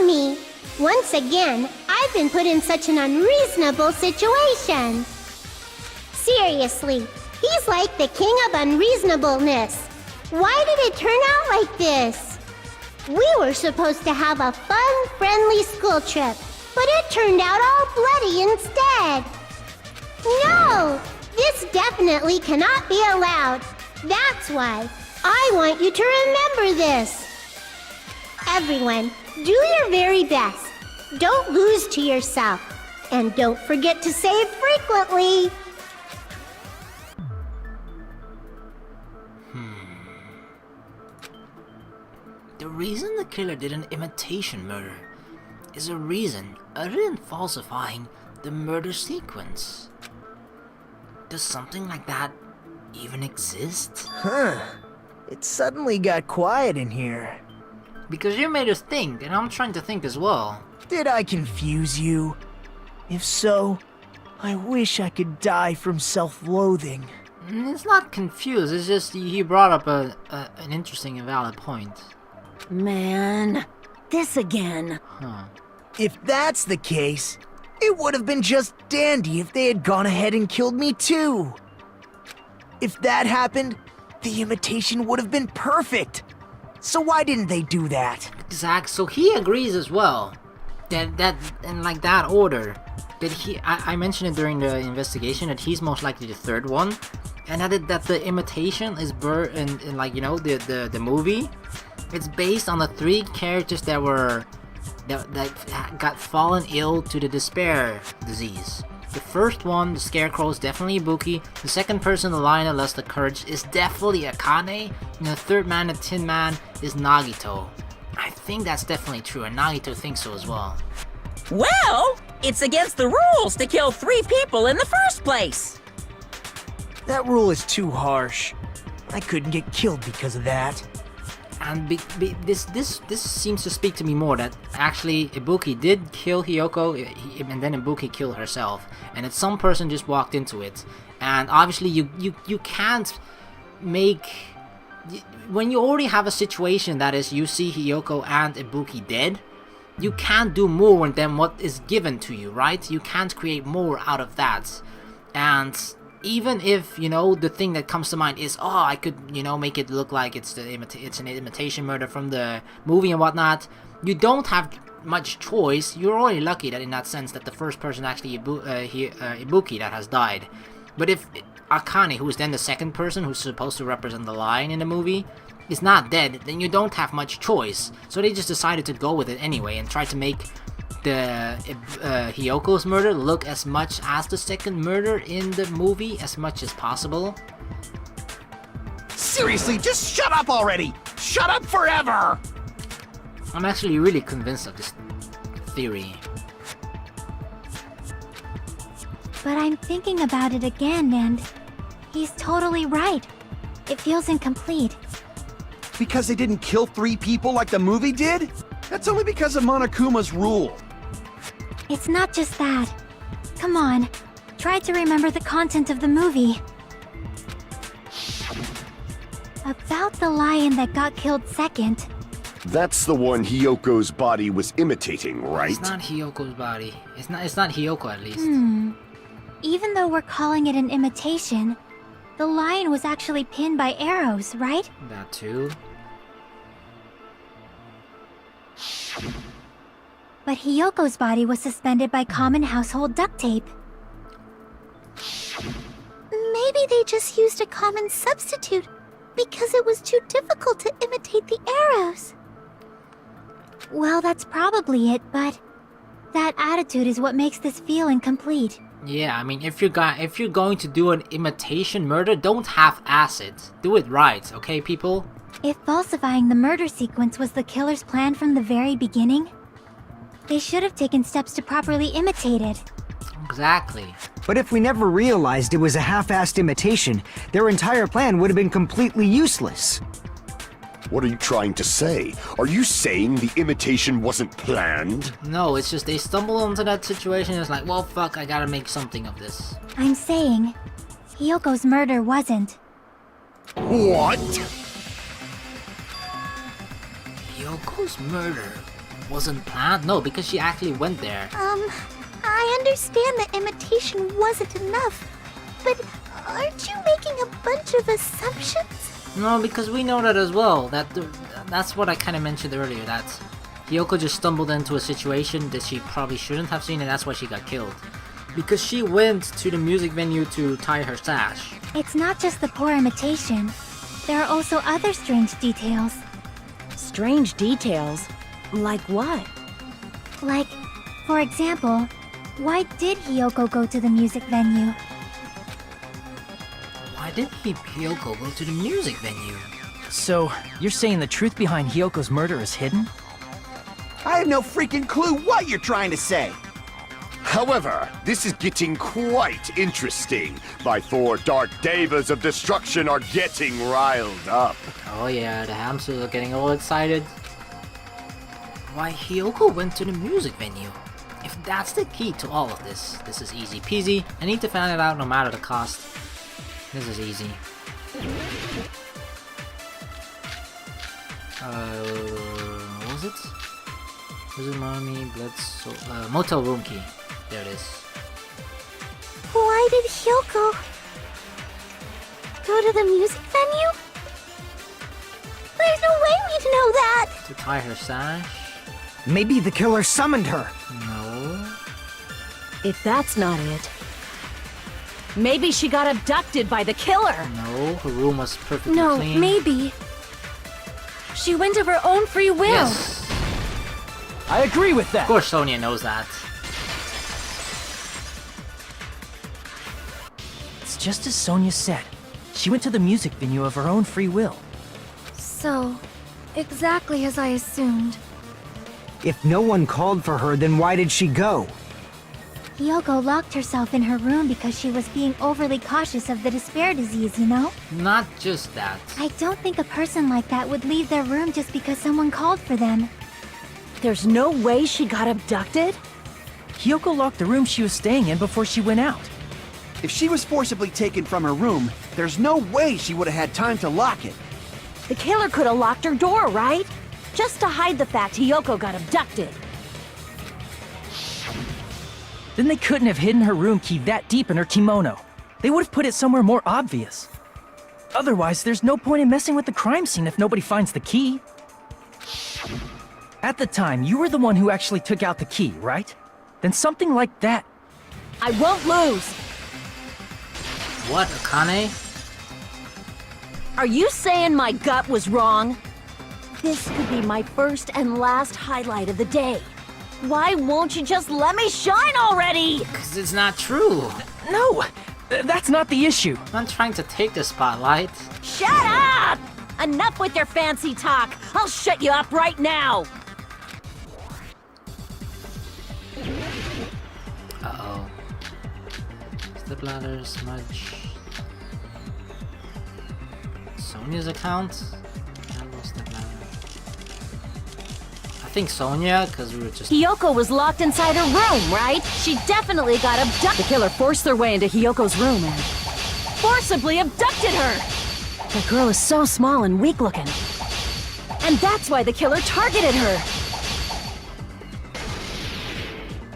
me. Once again, I've been put in such an unreasonable situation. Seriously, he's like the king of unreasonableness. Why did it turn out like this? We were supposed to have a fun, friendly school trip, but it turned out all bloody instead. No! This definitely cannot be allowed. That's why I want you to remember this. Everyone, do your very best. Don't lose to yourself. And don't forget to save frequently. The reason the killer did an imitation murder is a reason other than falsifying the murder sequence. Does something like that even exist? Huh. It suddenly got quiet in here. Because you made us think, and I'm trying to think as well. Did I confuse you? If so, I wish I could die from self-loathing. It's not confused, it's just he brought up an interesting and valid point. Man, this again. Huh. If that's the case, it would have been just dandy if they had gone ahead and killed me too. If that happened, the imitation would have been perfect. So why didn't they do that? Exact. So he agrees as well. That in like that order. That I mentioned it during the investigation that he's most likely the third one, and that the imitation is in like, you know, the movie. It's based on the three characters that got fallen ill to the despair disease. The first one, the Scarecrow, is definitely Ibuki. The second person, the lion that lost the courage, is definitely Akane. And the third man, the Tin Man, is Nagito. I think that's definitely true, and Nagito thinks so as well. Well, it's against the rules to kill 3 people in the first place. That rule is too harsh. I couldn't get killed because of that. And this seems to speak to me more that actually Ibuki did kill Hiyoko, and then Ibuki killed herself, and that some person just walked into it. And obviously you can't make, when you already have a situation that is you see Hiyoko and Ibuki dead, you can't do more than what is given to you, right? You can't create more out of that. And even if, you know, the thing that comes to mind is, oh, I could, you know, make it look like it's an imitation murder from the movie and whatnot, you don't have much choice. You're already lucky that in that sense that the first person actually Ibuki that has died. But if Akane, who is then the second person who's supposed to represent the lion in the movie, is not dead, then you don't have much choice. So they just decided to go with it anyway and try to make the Hiyoko's murder look as much as the second murder in the movie as much as possible. Seriously, just shut up already! Shut up forever! I'm actually really convinced of this theory. But I'm thinking about it again, and he's totally right. It feels incomplete. Because they didn't kill 3 people like the movie did? That's only because of Monokuma's rule. It's not just that. Come on, try to remember the content of the movie. About the lion that got killed second. That's the one Hiyoko's body was imitating, right? It's not Hiyoko's body. It's not Hiyoko at least. Even though we're calling it an imitation, the lion was actually pinned by arrows, right? That too. But Hiyoko's body was suspended by common household duct tape. Maybe they just used a common substitute because it was too difficult to imitate the arrows. Well, that's probably it, but that attitude is what makes this feel incomplete. Yeah, I mean, if you're going to do an imitation murder, don't half-ass it. Do it right, okay, people? If falsifying the murder sequence was the killer's plan from the very beginning, they should have taken steps to properly imitate it. Exactly. But if we never realized it was a half-assed imitation, their entire plan would have been completely useless. What are you trying to say? Are you saying the imitation wasn't planned? No, it's just they stumble into that situation and it's like, well, fuck, I gotta make something of this. I'm saying, Hiyoko's murder wasn't. What? Hiyoko's murder wasn't planned? No, because she actually went there. I understand that imitation wasn't enough, but aren't you making a bunch of assumptions? No, because we know that as well. That's what I kind of mentioned earlier, that Hiyoko just stumbled into a situation that she probably shouldn't have seen, and that's why she got killed. Because she went to the music venue to tie her sash. It's not just the poor imitation. There are also other strange details. Strange details? Like what? Like, for example, why did Hiyoko go to the music venue? Why did Hiyoko go to the music venue? So, you're saying the truth behind Hyoko's murder is hidden? I have no freaking clue what you're trying to say. However, this is getting quite interesting. My 4 dark devas of destruction are getting riled up. Oh yeah, the hamsters are getting all excited. Why Hiyoko went to the music venue? If that's the key to all of this, this is easy peasy. I need to find it out no matter the cost. This is easy. What was it? Wizard Mommy, Motel Room Key. There it is. Why did Hiyoko go to the music venue? There's no way we'd know that! To tie her sash? Maybe the killer summoned her. No. If that's not it, maybe she got abducted by the killer. No, her room was perfectly No, clean. maybe. She went of her own free will. Yes. I agree with Of that! course Sonia knows that. It's just as Sonia said. She went to the music venue of her own free will. So, exactly as I assumed. If no one called for her, then why did she go? Hiyoko locked herself in her room because she was being overly cautious of the despair disease, you know? Not just that. I don't think a person like that would leave their room just because someone called for them. There's no way she got abducted? Hiyoko locked the room she was staying in before she went out. If she was forcibly taken from her room, there's no way she would have had time to lock it. The killer could have locked her door, right? Just to hide the fact Hiyoko got abducted. Then they couldn't have hidden her room key that deep in her kimono. They would have put it somewhere more obvious. Otherwise, there's no point in messing with the crime scene if nobody finds the key. At the time, you were the one who actually took out the key, right? Then something like that. I won't lose! What, Akane? Are you saying my gut was wrong? This could be my first and last highlight of the day. Why won't you just let me shine already? Because it's not true. No! That's not the issue. I'm not trying to take the spotlight. Shut up! Enough with your fancy talk! I'll shut you up right now! Uh-oh. Step ladder, smudge. Sonia's account? I think Sonia, because we were just... Hiyoko was locked inside her room, right? She definitely got abducted. The killer forced their way into Hiyoko's room and forcibly abducted her! The girl is so small and weak-looking. And that's why the killer targeted her!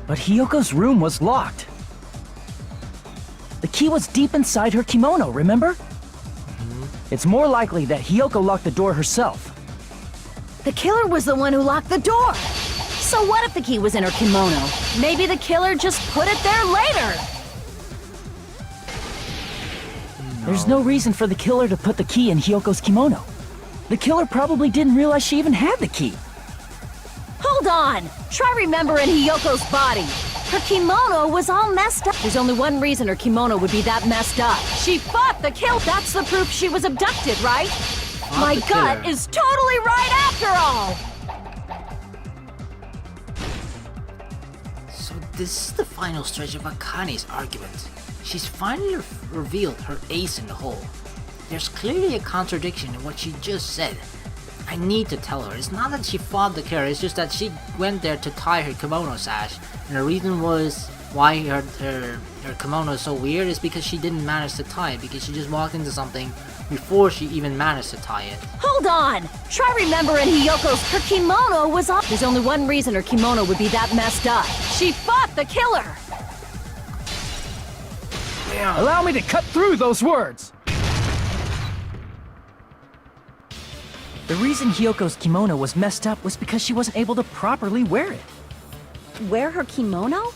But Hiyoko's room was locked. The key was deep inside her kimono, remember? It's more likely that Hiyoko locked the door herself. The killer was the one who locked the door! So what if the key was in her kimono? Maybe the killer just put it there later! There's no reason for the killer to put the key in Hiyoko's kimono. The killer probably didn't realize she even had the key. Hold on! Try remembering Hiyoko's body. Her kimono was all messed up. There's only one reason her kimono would be that messed up. She fought the kill. That's the proof she was abducted, right? My gut is totally right after all! So this is the final stretch of Akane's argument. She's finally revealed her ace in the hole. There's clearly a contradiction in what she just said. I need to tell her. It's not that she fought the killer, it's just that she went there to tie her kimono sash, and the reason was why her kimono is so weird is because she didn't manage to tie it, because she just walked into something before she even managed to tie it. Hold on! Try remembering Hiyoko's. Her kimono was off. There's only one reason her kimono would be that messed up. She fought the killer! Allow me to cut through those words! The reason Hiyoko's kimono was messed up was because she wasn't able to properly wear it. Wear her kimono?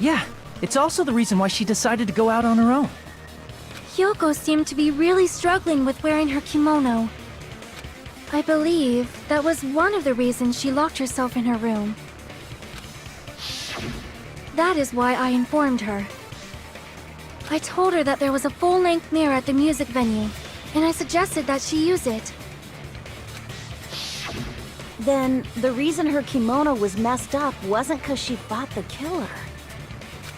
Yeah, it's also the reason why she decided to go out on her own. Hyoko seemed to be really struggling with wearing her kimono. I believe that was one of the reasons she locked herself in her room. That is why I informed her. I told her that there was a full-length mirror at the music venue, and I suggested that she use it. Then, the reason her kimono was messed up wasn't because she fought the killer.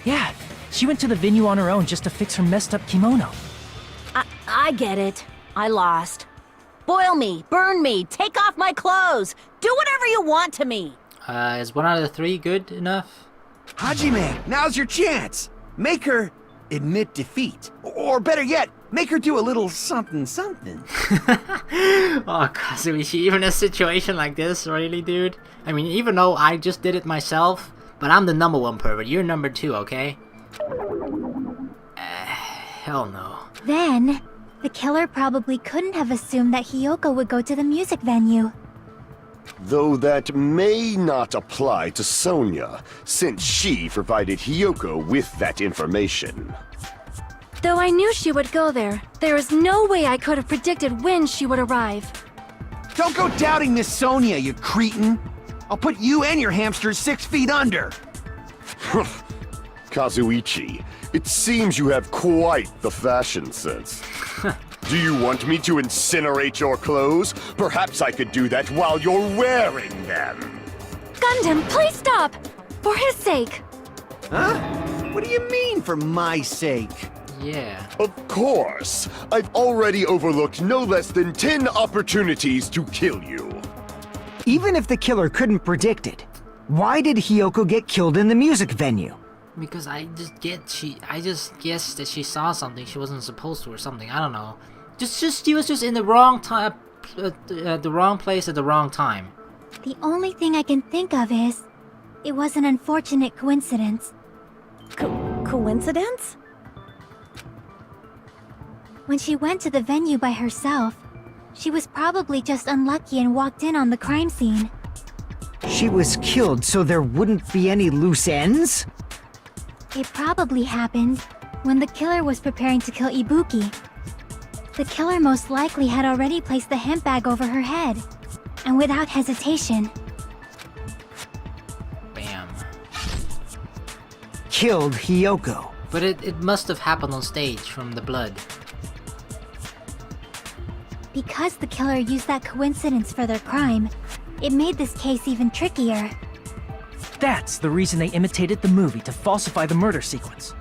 Yeah, she went to the venue on her own just to fix her messed up kimono. I get it. I lost. Boil me, burn me, take off my clothes, do whatever you want to me. Is 1 out of the 3 good enough? Hajime, now's your chance. Make her admit defeat. Or better yet, make her do a little something something. Oh, Kazuichi, even a situation like this, really, dude? I mean, even though I just did it myself, but I'm the number 1 pervert, you're number 2, okay? Hell no. Then, the killer probably couldn't have assumed that Hyoko would go to the music venue. Though that may not apply to Sonia, since she provided Hiyoko with that information. Though I knew she would go there, there is no way I could have predicted when she would arrive. Don't go doubting Miss Sonia, you cretin. I'll put you and your hamsters 6 feet under. Kazuichi, it seems you have quite the fashion sense. Do you want me to incinerate your clothes? Perhaps I could do that while you're wearing them. Gundam, please stop! For his sake! Huh? What do you mean, for my sake? Yeah. Of course. I've already overlooked no less than 10 opportunities to kill you. Even if the killer couldn't predict it, why did Hyoko get killed in the music venue? Because I just guessed that she saw something she wasn't supposed to or something. I don't know. She was just in the wrong time, the wrong place at the wrong time. The only thing I can think of is, it was an unfortunate coincidence. Coincidence? When she went to the venue by herself, she was probably just unlucky and walked in on the crime scene. She was killed so there wouldn't be any loose ends? It probably happened when the killer was preparing to kill Ibuki. The killer most likely had already placed the hemp bag over her head, and without hesitation, Bam. Killed Hyoko. But it must have happened on stage from the blood. because the killer used that coincidence for their crime, it made this case even trickier. That's the reason they imitated the movie to falsify the murder sequence.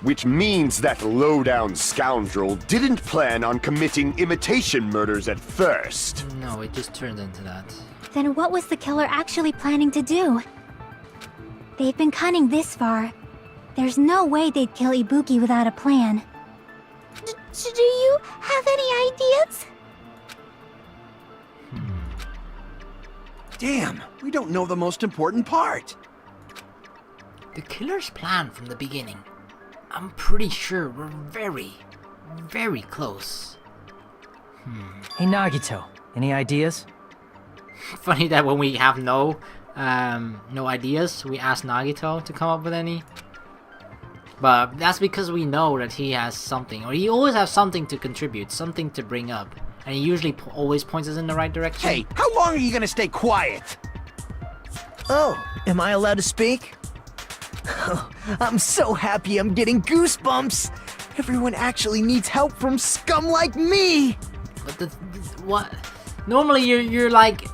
Which means that low-down scoundrel didn't plan on committing imitation murders at first. No, it just turned into that. Then what was the killer actually planning to do? They've been cunning this far. There's no way they'd kill Ibuki without a plan. Do you have any ideas? Damn, we don't know the most important part. The killer's plan from the beginning. I'm pretty sure we're very, very close. Hey Nagito, any ideas? Funny that when we have no ideas, we ask Nagito to come up with any. But that's because we know that he has something, or he always has something to contribute, something to bring up. And he usually always points us in the right direction. Hey, how long are you gonna stay quiet? Oh, am I allowed to speak? Oh, I'm so happy I'm getting goosebumps. Everyone actually needs help from scum like me. But what? Normally you're like,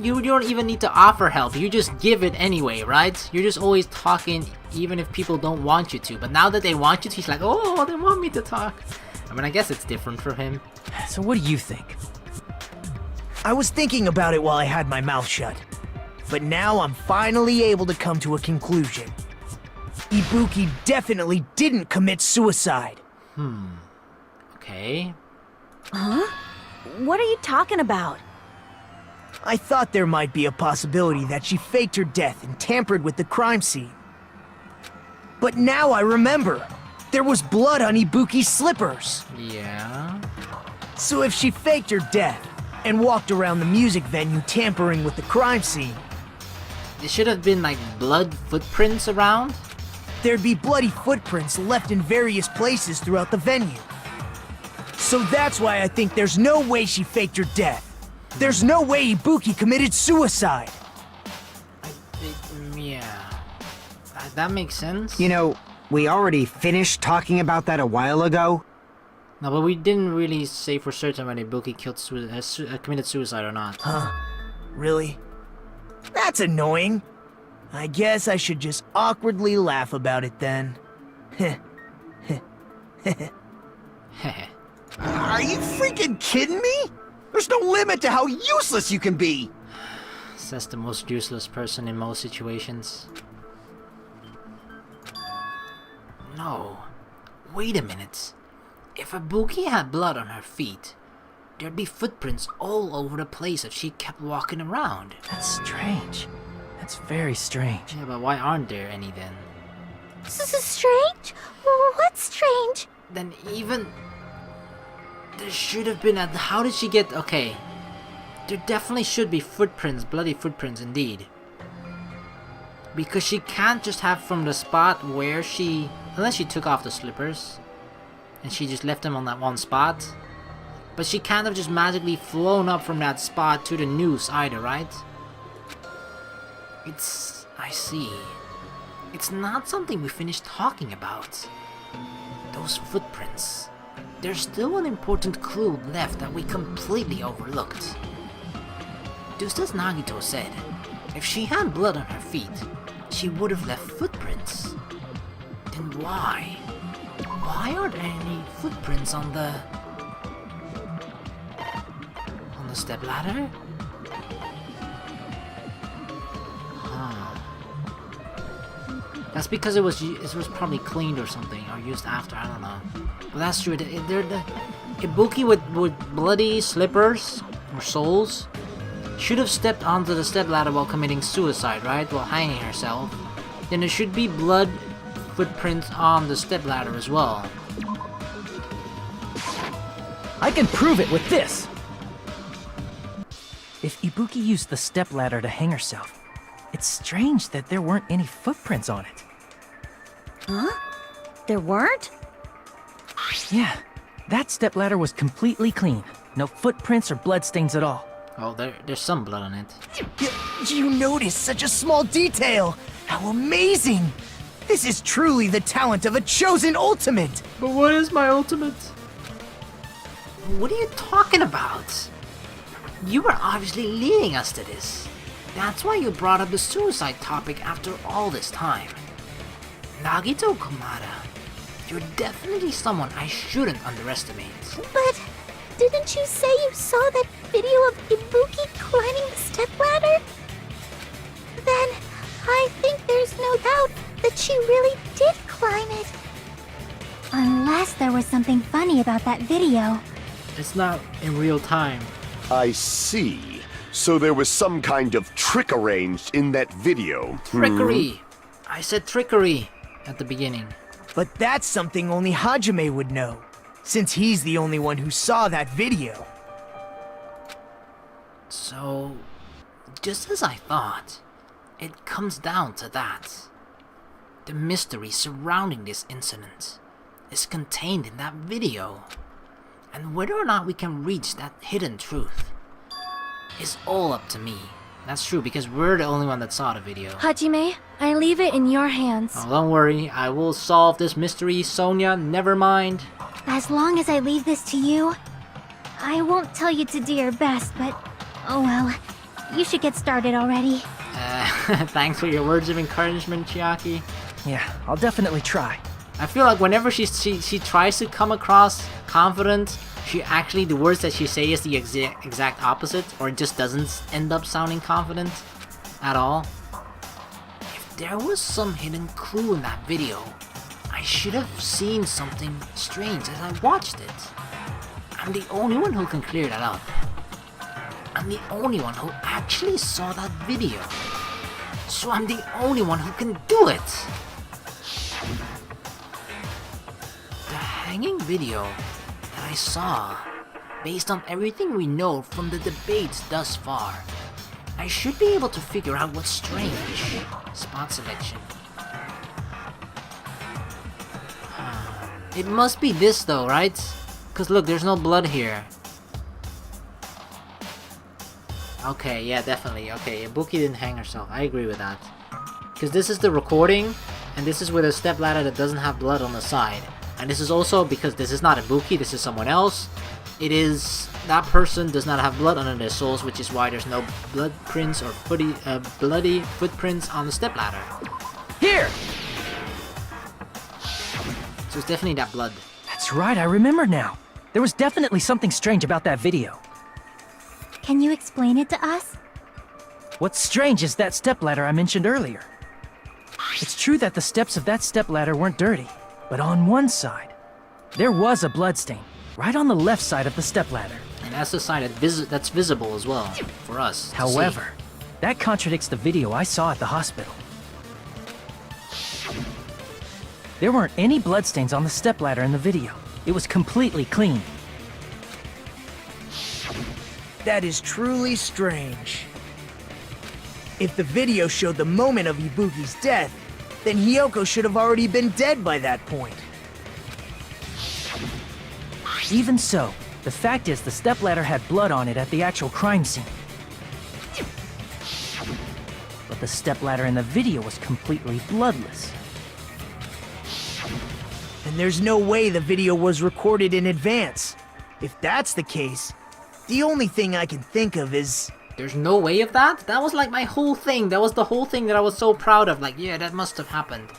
you don't even need to offer help. You just give it anyway, right? You're just always talking, even if people don't want you to. But now that they want you to, he's like, oh, they want me to talk. I mean, I guess it's different for him. So what do you think? I was thinking about it while I had my mouth shut. But now I'm finally able to come to a conclusion. Ibuki definitely didn't commit suicide. Okay. What are you talking about? I thought there might be a possibility that she faked her death and tampered with the crime scene. But now I remember. There was blood on Ibuki's slippers. Yeah. So if she faked her death and walked around the music venue tampering with the crime scene, There should have been like blood footprints around. there'd be bloody footprints left in various places throughout the venue. So that's why I think there's no way she faked her death. There's no way Ibuki committed suicide. Yeah. That makes sense. You know, we already finished talking about that a while ago. No, but we didn't really say for certain when Ibuki committed suicide or not. Huh? Really? That's annoying. I guess I should just awkwardly laugh about it then. Are you freaking kidding me? There's no limit to how useless you can be. Says the most useless person in most situations. No. Wait a minute. If Ibuki had blood on her feet, there'd be footprints all over the place if she kept walking around. That's strange. That's very strange. Yeah, but why aren't there any then? This is strange? What's strange? Then even... There should have been how did she get... Okay. There definitely should be footprints, bloody footprints indeed. Because she can't just have from the spot where she... Unless she took off the slippers. And she just left them on that one spot. But she can't have just magically flown up from that spot to the noose either, right? It's... I see. It's not something we finished talking about. Those footprints. There's still an important clue left that we completely overlooked. Just as Nagito said, if she had blood on her feet, she would have left footprints. Then why? Why aren't there any footprints on the stepladder? Huh. That's because it was probably cleaned or something, or used after, I don't know. But that's true. Ibuki with bloody slippers or soles should have stepped onto the stepladder while committing suicide, right? While hanging herself. Then there should be blood footprints on the stepladder as well. I can prove it with this! If Ibuki used the stepladder to hang herself, it's strange that there weren't any footprints on it. Huh? There weren't? Yeah, that stepladder was completely clean. No footprints or bloodstains at all. Oh, there's some blood on it. You noticed such a small detail! How amazing! This is truly the talent of a chosen ultimate! But what is my ultimate? What are you talking about? You were obviously leading us to this. That's why you brought up the suicide topic after all this time. Nagito Komada, you're definitely someone I shouldn't underestimate. But didn't you say you saw that video of Ibuki climbing the stepladder? Then I think there's no doubt that she really did climb it. Unless there was something funny about that video. It's not in real time. I see. So there was some kind of trick arranged in that video. Trickery! I said trickery at the beginning. But that's something only Hajime would know, since he's the only one who saw that video. So, just as I thought, it comes down to that. The mystery surrounding this incident is contained in that video. And whether or not we can reach that hidden truth is all up to me. That's true, because we're the only one that saw the video. Hajime, I leave it in your hands. Oh, don't worry, I will solve this mystery, Sonia, never mind. As long as I leave this to you, I won't tell you to do your best, but oh well, you should get started already. Thanks for your words of encouragement, Chiaki. Yeah, I'll definitely try. I feel like whenever she tries to come across confident, the words that she says is the exact opposite, or it just doesn't end up sounding confident at all. If there was some hidden clue in that video. I should have seen something strange as I watched it. I'm the only one who can clear that up. I'm the only one who actually saw that video. So I'm the only one who can do it. The hanging video that I saw, based on everything we know from the debates thus far, I should be able to figure out what's strange. Spot selection. It must be this though, right? Cause look, there's no blood here. Okay, yeah, definitely. Okay, Ibuki didn't hang herself. I agree with that. Because this is the recording, and this is with a stepladder that doesn't have blood on the side. And this is also because this is not Ibuki, this is someone else. It is... that person does not have blood under their soles, which is why there's no blood prints or bloody footprints on the stepladder. Here! So it's definitely that blood. That's right, I remember now. There was definitely something strange about that video. Can you explain it to us? What's strange is that stepladder I mentioned earlier. It's true that the steps of that stepladder weren't dirty, but on one side, there was a bloodstain, right on the left side of the stepladder. And that's the side that's visible as well, for us to However, that contradicts the video I saw at the hospital. There weren't any bloodstains on the stepladder in the video. It was completely clean. That is truly strange. If the video showed the moment of Ibuki's death, then Hiyoko should have already been dead by that point. Even so, the fact is the stepladder had blood on it at the actual crime scene. But the stepladder in the video was completely bloodless. And there's no way the video was recorded in advance. If that's the case, the only thing I can think of is... There's no way of that? That was like my whole thing. That was the whole thing that I was so proud of. Like, yeah, that must have happened.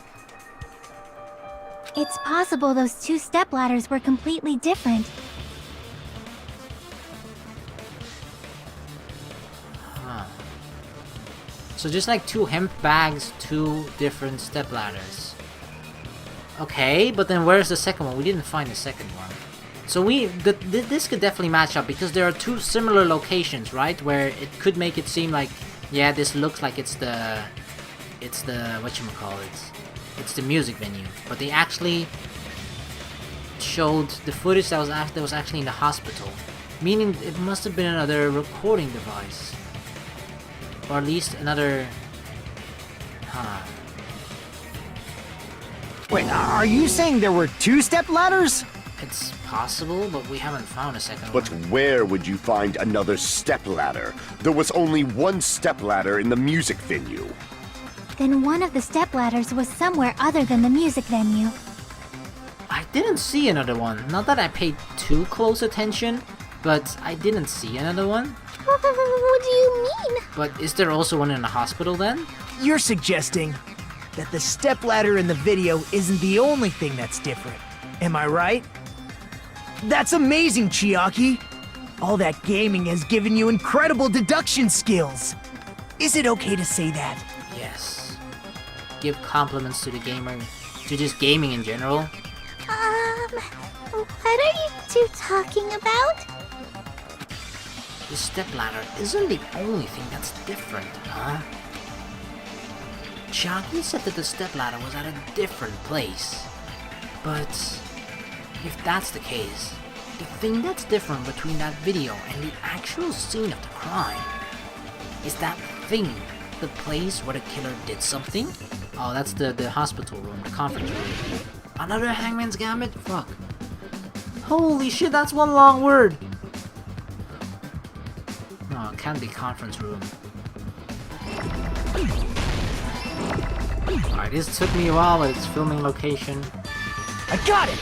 It's possible those two stepladders were completely different. Huh. So just like two hemp bags, two different stepladders. Okay, but then where's the second one? We didn't find the second one. So this could definitely match up because there are two similar locations, right? Where it could make it seem like, yeah, this looks like it's the whatchamacallit, it's the music venue. But they actually showed the footage that was actually in the hospital, meaning it must have been another recording device, or at least another. Wait, are you saying there were two stepladders? It's possible, but we haven't found a second But one. where would you find another stepladder? There was only one stepladder in the music venue. Then one of the stepladders was somewhere other than the music venue. I didn't see another one. Not that I paid too close attention, but I didn't see another one. What do you mean? But is there also one in the hospital then? You're suggesting that the stepladder in the video isn't the only thing that's different. Am I right? That's amazing, Chiaki! All that gaming has given you incredible deduction skills! Is it okay to say that? Yes. Give compliments to the gamer, to just gaming in general. What are you two talking about? The stepladder isn't the only thing that's different, huh? Chiaki said that the stepladder was at a different place. But if that's the case, the thing that's different between that video and the actual scene of the crime is that thing, the place where the killer did something. Oh, that's the hospital room, the conference room. Another Hangman's Gambit? Fuck. Holy shit, that's one long word! No, it can't be conference room. Alright, this took me a while, but it's filming location. I got it!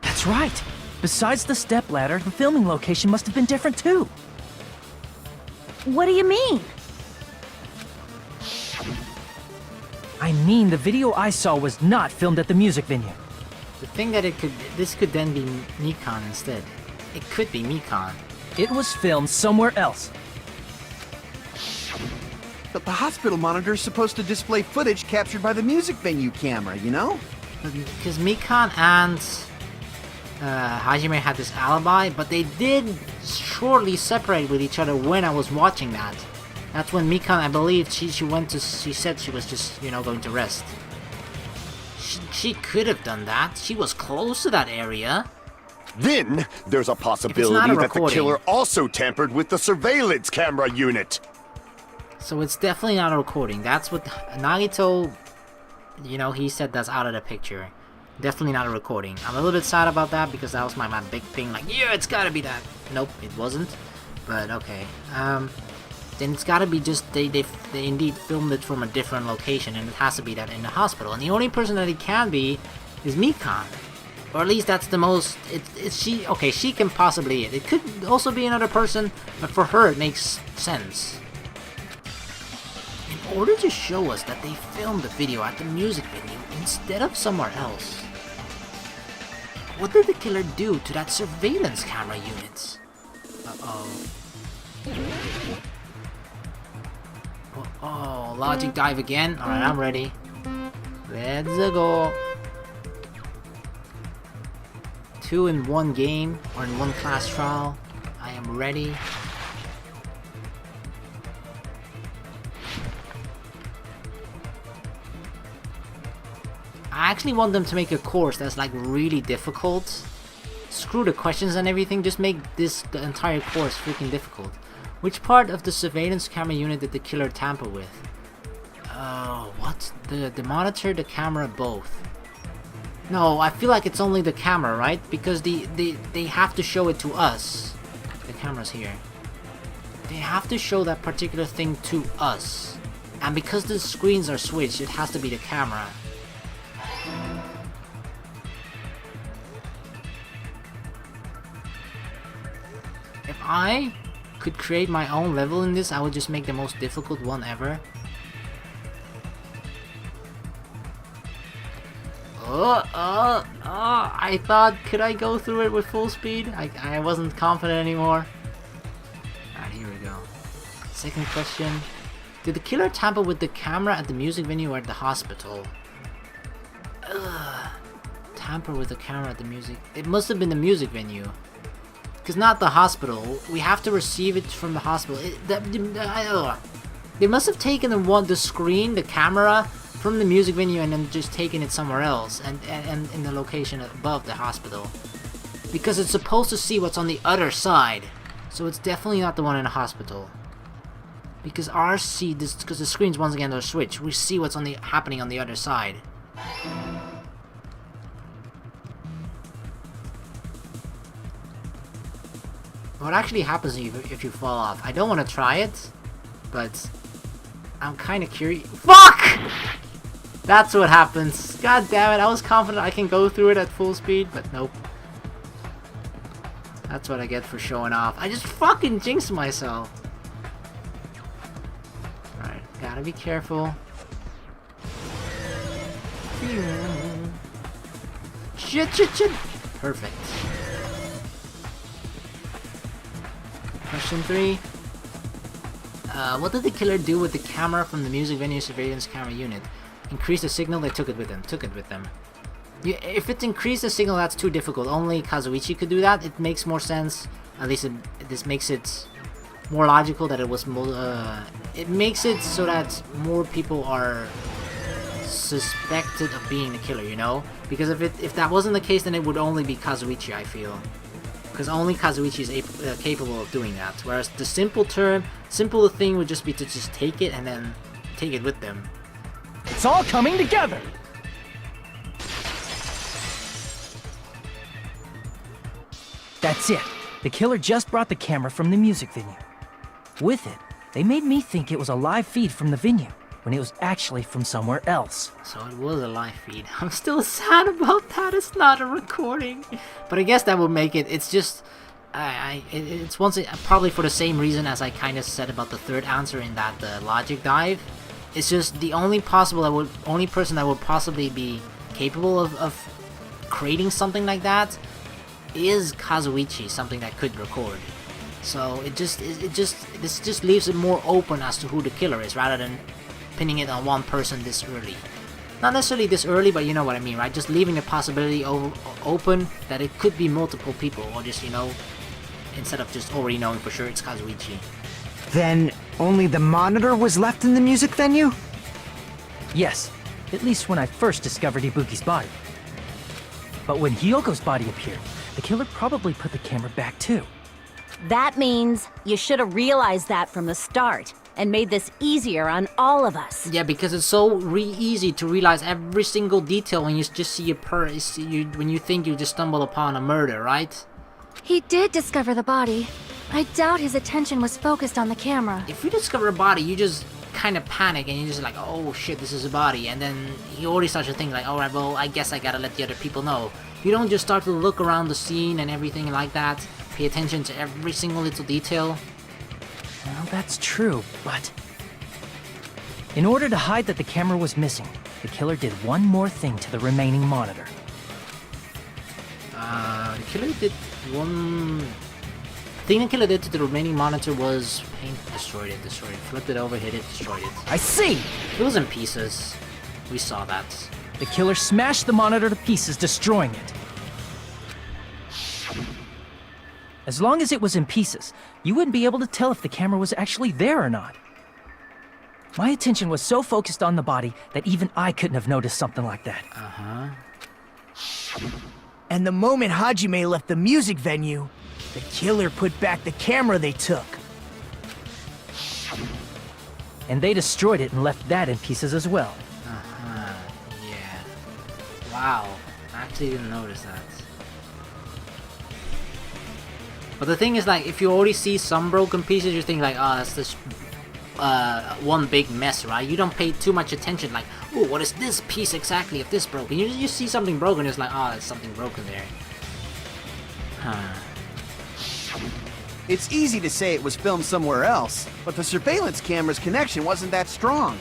That's right! Besides the stepladder, the filming location must have been different too. What do you mean? I mean, the video I saw was not filmed at the music venue. The thing that this could then be Nikon instead. It could be Nikon. It was filmed somewhere else, But the hospital monitor's supposed to display footage captured by the music venue camera, you know? Because Mikan and Hajime had this alibi, but they did shortly separate with each other when I was watching that. That's when Mikan, I believe, she said she was just, you know, going to rest. She could have done that. She was close to that area. Then there's a possibility that the killer also tampered with the surveillance camera unit. So it's definitely not a recording. That's what Nagito, you know, he said that's out of the picture. Definitely not a recording. I'm a little bit sad about that because that was my big thing. Like, yeah, it's gotta be that. Nope, it wasn't. But okay. Then it's gotta be just they indeed filmed it from a different location, and it has to be that in the hospital. And the only person that it can be is Mikan. Or at least that's the most, it's she, okay, she can possibly, it could also be another person, but for her it makes sense. In order to show us that they filmed the video at the music venue instead of somewhere else, what did the killer do to that surveillance camera unit? Uh-oh. Oh, logic dive again? Alright, I'm ready. Let's go. 2 in 1 game, or in 1 class trial. I am ready. I actually want them to make a course that's like really difficult. Screw the questions and everything, just make the entire course freaking difficult. Which part of the surveillance camera unit did the killer tamper with? Oh, what? The monitor, the camera, both. No, I feel like it's only the camera, right? Because they have to show it to us. The camera's here. They have to show that particular thing to us. And because the screens are switched, it has to be the camera. If I could create my own level in this, I would just make the most difficult one ever. I thought, could I go through it with full speed? I wasn't confident anymore. Alright, here we go. Second question. Did the killer tamper with the camera at the music venue or at the hospital? Tamper with the camera at the music... It must have been the music venue. Because not the hospital. We have to receive it from the hospital. They must have taken the screen, the camera, from the music venue and then just taken it somewhere else. And in the location above the hospital. Because it's supposed to see what's on the other side. So it's definitely not the one in the hospital. Because because the screens once again are switched. We see what's happening on the other side. What actually happens if you fall off? I don't want to try it, but I'm kind of curious. Fuck! That's what happens. God damn it, I was confident I can go through it at full speed, but nope. That's what I get for showing off. I just fucking jinxed myself. Alright, gotta be careful. Shit. Perfect. Question 3. What did the killer do with the camera from the music venue surveillance camera unit? Increase the signal, they took it with them. If it increased the signal, that's too difficult. Only Kazuichi could do that. It makes more sense. At least this makes it more logical that it was it makes it so that more people are suspected of being the killer, you know? Because if that wasn't the case, then it would only be Kazuichi, I feel. Because only Kazuichi is capable of doing that. Whereas the simple thing would just be to just take it and then take it with them. It's all coming together! That's it. The killer just brought the camera from the music venue. With it, they made me think it was a live feed from the venue, when it was actually from somewhere else. So it was a live feed. I'm still sad about that. It's not a recording. But I guess that would make it. It's just, it's probably for the same reason as I kind of said about the third answer in that logic dive. It's just the only person that would possibly be capable of creating something like that is Kazuichi, something that could record. So this just leaves it more open as to who the killer is, rather than pinning it on one person this early. Not necessarily this early, but you know what I mean, right? Just leaving the possibility open that it could be multiple people, or just, you know, instead of just already knowing for sure it's Kazuichi. Then only the monitor was left in the music venue? Yes, at least when I first discovered Ibuki's body. But when Hyoko's body appeared, the killer probably put the camera back too. That means you should have realized that from the start and made this easier on all of us. Yeah, because it's so easy to realize every single detail when you just see when you think you just stumbled upon a murder, right? He did discover the body. I doubt his attention was focused on the camera. If you discover a body, you just kind of panic and you're just like, oh shit, this is a body, and then you already start to think like, alright, well, I guess I gotta let the other people know. You don't just start to look around the scene and everything like that, pay attention to every single little detail. Well, that's true, but... in order to hide that the camera was missing, the killer did one more thing to the remaining monitor. The killer did one... The thing the killer did to the remaining monitor was destroyed it, flipped it over, hit it, destroyed it. I see! It was in pieces. We saw that. The killer smashed the monitor to pieces, destroying it. As long as it was in pieces, you wouldn't be able to tell if the camera was actually there or not. My attention was so focused on the body that even I couldn't have noticed something like that. Uh-huh. And the moment Hajime left the music venue, the killer put back the camera they took. And they destroyed it and left that in pieces as well. Uh-huh. Yeah. Wow. I actually didn't notice that. But the thing is, like, if you already see some broken pieces, you think like, oh, that's this one big mess, right? You don't pay too much attention, like, oh, what is this piece exactly if this broken? You see something broken, it's like, oh, there's something broken there. Huh. It's easy to say it was filmed somewhere else, but the surveillance camera's connection wasn't that strong.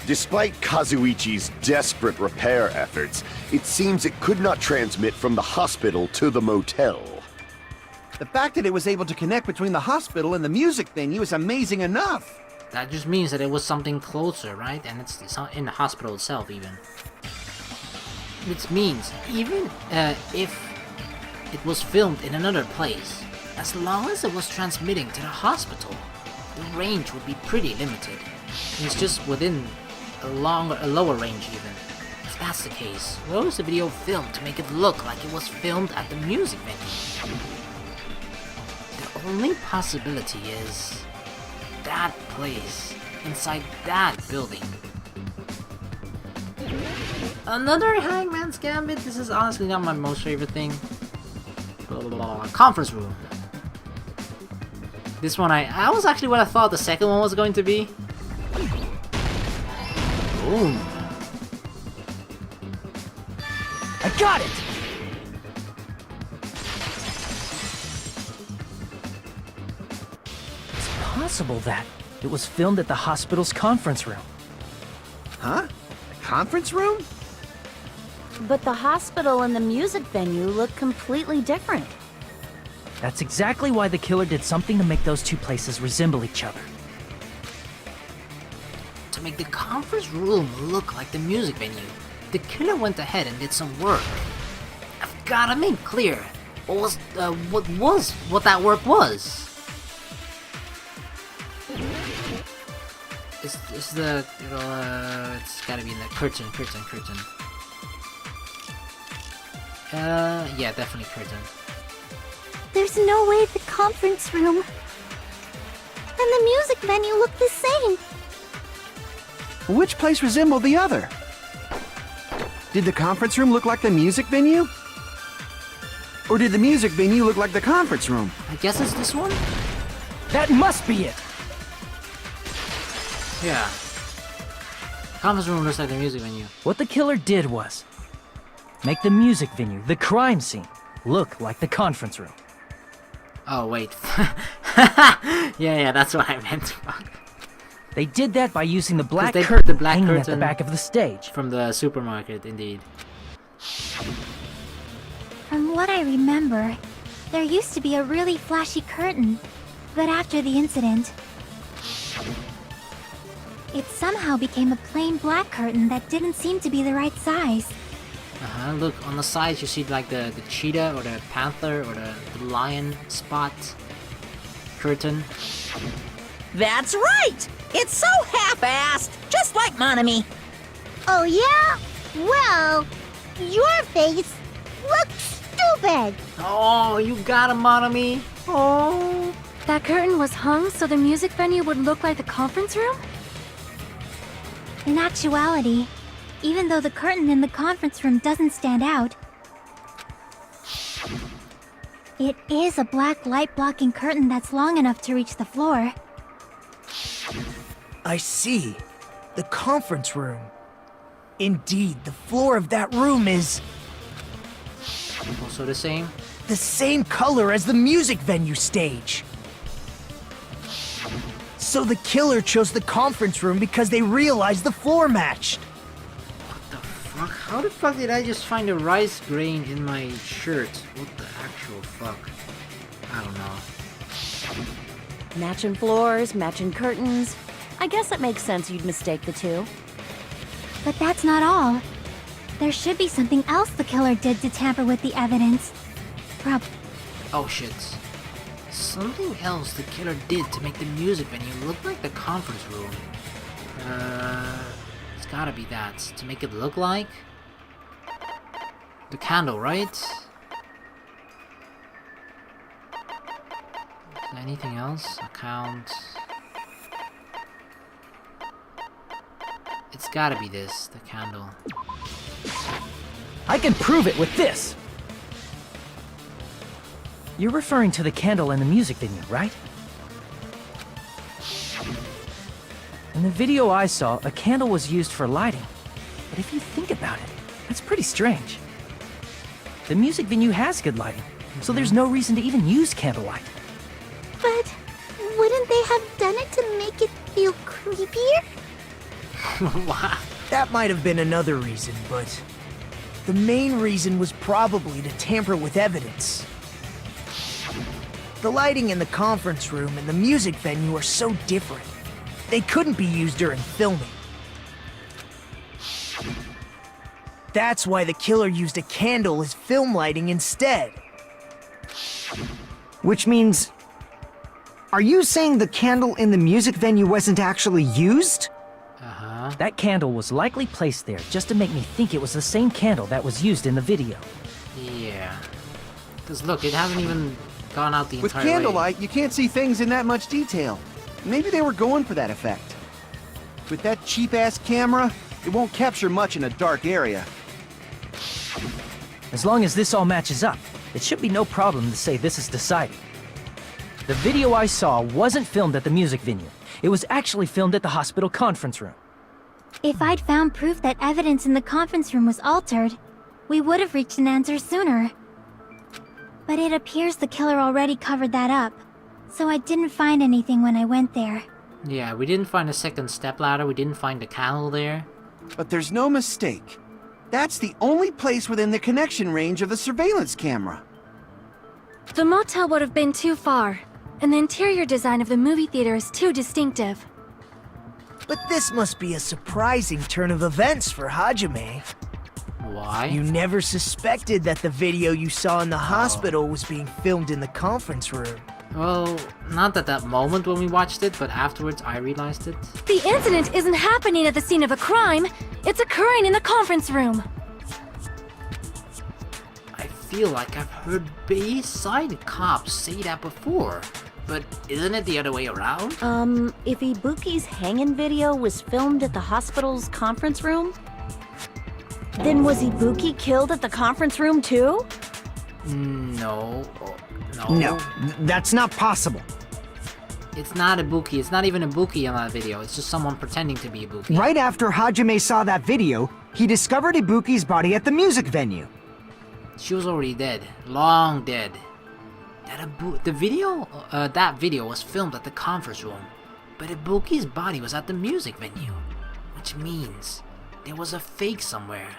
Despite Kazuichi's desperate repair efforts, it seems it could not transmit from the hospital to the motel. The fact that it was able to connect between the hospital and the music venue is amazing enough. That just means that it was something closer, right? And it's not in the hospital itself, even. Which means, even if it was filmed in another place, as long as it was transmitting to the hospital, the range would be pretty limited. And it's just within a lower range, even. If that's the case, where was the video filmed to make it look like it was filmed at the music venue? The only possibility is that place, inside that building. Another Hangman's Gambit. This is honestly not my most favorite thing. Blah, blah, blah. Conference room. This one, I was actually what I thought the second one was going to be. Boom. I got it! Possible that it was filmed at the hospital's conference room. Huh? The conference room? But the hospital and the music venue look completely different. That's exactly why the killer did something to make those two places resemble each other. To make the conference room look like the music venue, the killer went ahead and did some work. I've gotta make clear what that work was. It's the, it's gotta be in the curtain. Yeah, definitely curtain. There's no way the conference room and the music venue look the same. Which place resembled the other? Did the conference room look like the music venue? Or did the music venue look like the conference room? I guess it's this one? That must be it! Yeah. Conference room looks like the music venue. What the killer did was make the music venue, the crime scene, look like the conference room. Oh, wait. yeah, that's what I meant. Fuck. They did that by using the black they curtain put the black hanging at curtain the back of the stage. From the supermarket, indeed. From what I remember, there used to be a really flashy curtain. But after the incident, it somehow became a plain black curtain that didn't seem to be the right size. Look, on the sides you see like the cheetah or the panther or the lion spot curtain. That's right! It's so half-assed, just like Monami. Oh yeah? Well, your face looks stupid. Oh, you got him, Monami. Oh. That curtain was hung so the music venue would look like the conference room? In actuality, even though the curtain in the conference room doesn't stand out, it is a black light-blocking curtain that's long enough to reach the floor. I see. The conference room. Indeed, the floor of that room is Also the same. the same color as the music venue stage. So the killer chose the conference room because they realized the floor matched. What the fuck? How the fuck did I just find a rice grain in my shirt? What the actual fuck? I don't know. Matching floors, matching curtains. I guess it makes sense you'd mistake the two. But that's not all. There should be something else the killer did to tamper with the evidence. Oh shit. Something else the killer did to make the music venue look like the conference room. It's gotta be that. To make it look like the candle, right? Is there anything else? Account. It's gotta be this, the candle. I can prove it with this! You're referring to the candle in the music venue, right? In the video I saw, a candle was used for lighting. But if you think about it, that's pretty strange. The music venue has good lighting, so there's no reason to even use candlelight. But wouldn't they have done it to make it feel creepier? Wow. That might have been another reason, but the main reason was probably to tamper with evidence. The lighting in the conference room and the music venue are so different. They couldn't be used during filming. That's why the killer used a candle as film lighting instead. Which means... Are you saying the candle in the music venue wasn't actually used? That candle was likely placed there just to make me think it was the same candle that was used in the video. Yeah. Because look, it hasn't even gone out the With entire way. candlelight, you can't see things in that much detail. Maybe they were going for that effect. With that cheap-ass camera, it won't capture much in a dark area. As long as this all matches up, it should be no problem to say this is decided. The video I saw wasn't filmed at the music venue. It was actually filmed at the hospital conference room. If I'd found proof that evidence in the conference room was altered, we would have reached an answer sooner. But it appears the killer already covered that up, so I didn't find anything when I went there. Yeah, we didn't find a second stepladder, we didn't find the candle there. But there's no mistake. That's the only place within the connection range of the surveillance camera. The motel would have been too far, and the interior design of the movie theater is too distinctive. But this must be a surprising turn of events for Hajime. Why? You never suspected that the video you saw in the hospital was being filmed in the conference room. Well, not at that moment when we watched it, but afterwards I realized it. The incident isn't happening at the scene of a crime, it's occurring in the conference room. I feel like I've heard Bayside cops say that before. But isn't it the other way around? If Ibuki's hanging video was filmed at the hospital's conference room, then was Ibuki killed at the conference room too? No. No, that's not possible. It's not Ibuki. It's not even Ibuki in that video. It's just someone pretending to be Ibuki. Right after Hajime saw that video, he discovered Ibuki's body at the music venue. She was already dead. Long dead. That video was filmed at the conference room, but Ibuki's body was at the music venue, which means there was a fake somewhere.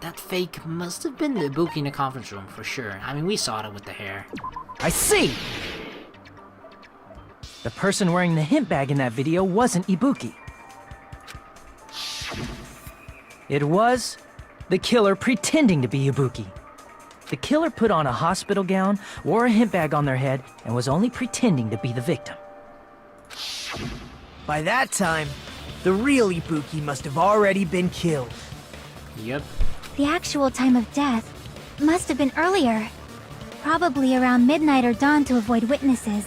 That fake must have been Ibuki in the conference room for sure. I mean, we saw it with the hair. I see! The person wearing the hint bag in that video wasn't Ibuki. It was the killer pretending to be Ibuki. The killer put on a hospital gown, wore a hint bag on their head, and was only pretending to be the victim. By that time, the real Ibuki must have already been killed. Yep. The actual time of death must have been earlier. Probably around midnight or dawn to avoid witnesses.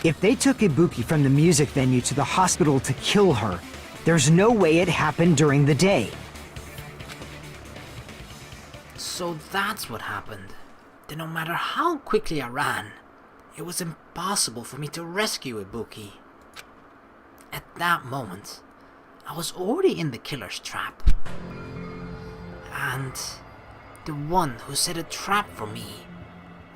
If they took Ibuki from the music venue to the hospital to kill her, there's no way it happened during the day. So that's what happened. Then no matter how quickly I ran, it was impossible for me to rescue Ibuki. At that moment, I was already in the killer's trap. And the one who set a trap for me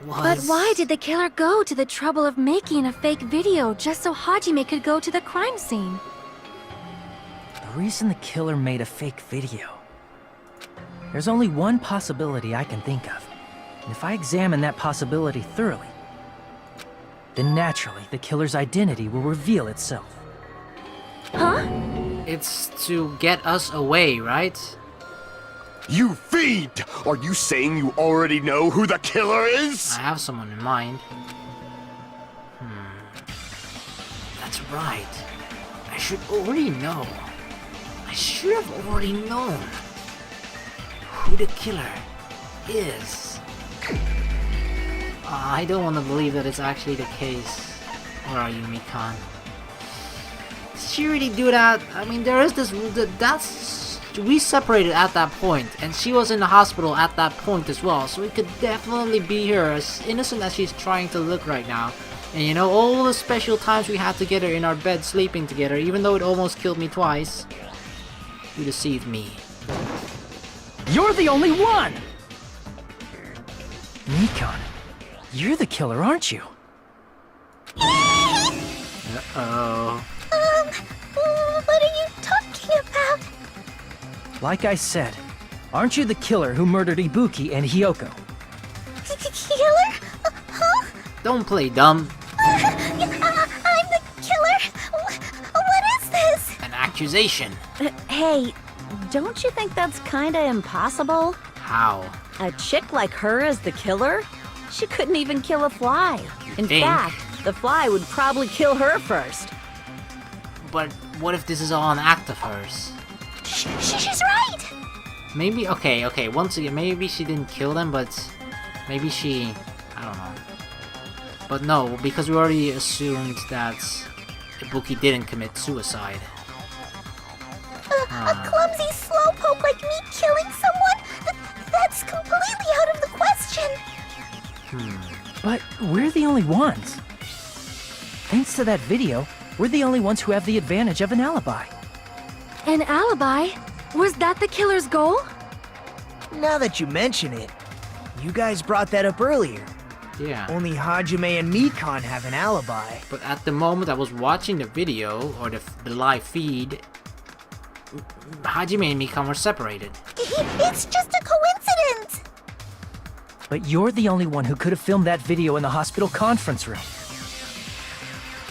was... But why did the killer go to the trouble of making a fake video just so Hajime could go to the crime scene? The reason the killer made a fake video. There's only one possibility I can think of. And if I examine that possibility thoroughly, then naturally the killer's identity will reveal itself. Huh? It's to get us away, right? You fiend! Are you saying you already know who the killer is? I have someone in mind. That's right. I should already know. I should have already known who the killer is. I don't want to believe that it's actually the case. Where are you, Mikan? Did she really do that? I mean, there is this... we separated at that point, and she was in the hospital at that point as well, so it could definitely be her, as innocent as she's trying to look right now. And you know, all the special times we had together in our bed sleeping together, even though it almost killed me twice, you deceived me. You're the only one! Mikan, you're the killer, aren't you? Uh-oh. What are you talking about? Like I said, aren't you the killer who murdered Ibuki and Hyoko? Killer? Huh? Don't play dumb. I'm the killer? What is this? An accusation. Hey, don't you think that's kinda impossible? How? A chick like her as the killer? She couldn't even kill a fly. In think? fact, the fly would probably kill her first. But what if this is all an act of hers? She's right! Maybe, okay, once again, maybe she didn't kill them, but maybe she... I don't know. But no, because we already assumed that Ibuki didn't commit suicide. A clumsy slowpoke like me killing someone? That's completely out of the question! But we're the only ones. Thanks to that video, we're the only ones who have the advantage of an alibi. An alibi? Was that the killer's goal? Now that you mention it, you guys brought that up earlier. Yeah. Only Hajime and Mikan have an alibi. But at the moment I was watching the video, or the live feed, Hajime and Mikan were separated. It's just a coincidence! But you're the only one who could have filmed that video in the hospital conference room.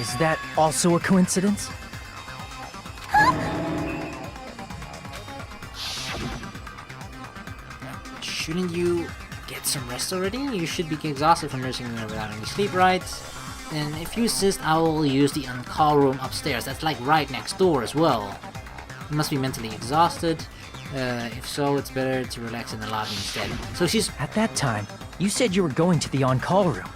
Is that also a coincidence? Shouldn't you get some rest already? You should be exhausted from nursing without any sleep, right? And if you insist, I will use the on-call room upstairs. That's like right next door as well. You must be mentally exhausted. If so, it's better to relax in the lobby instead. So she's... At that time, you said you were going to the on-call room,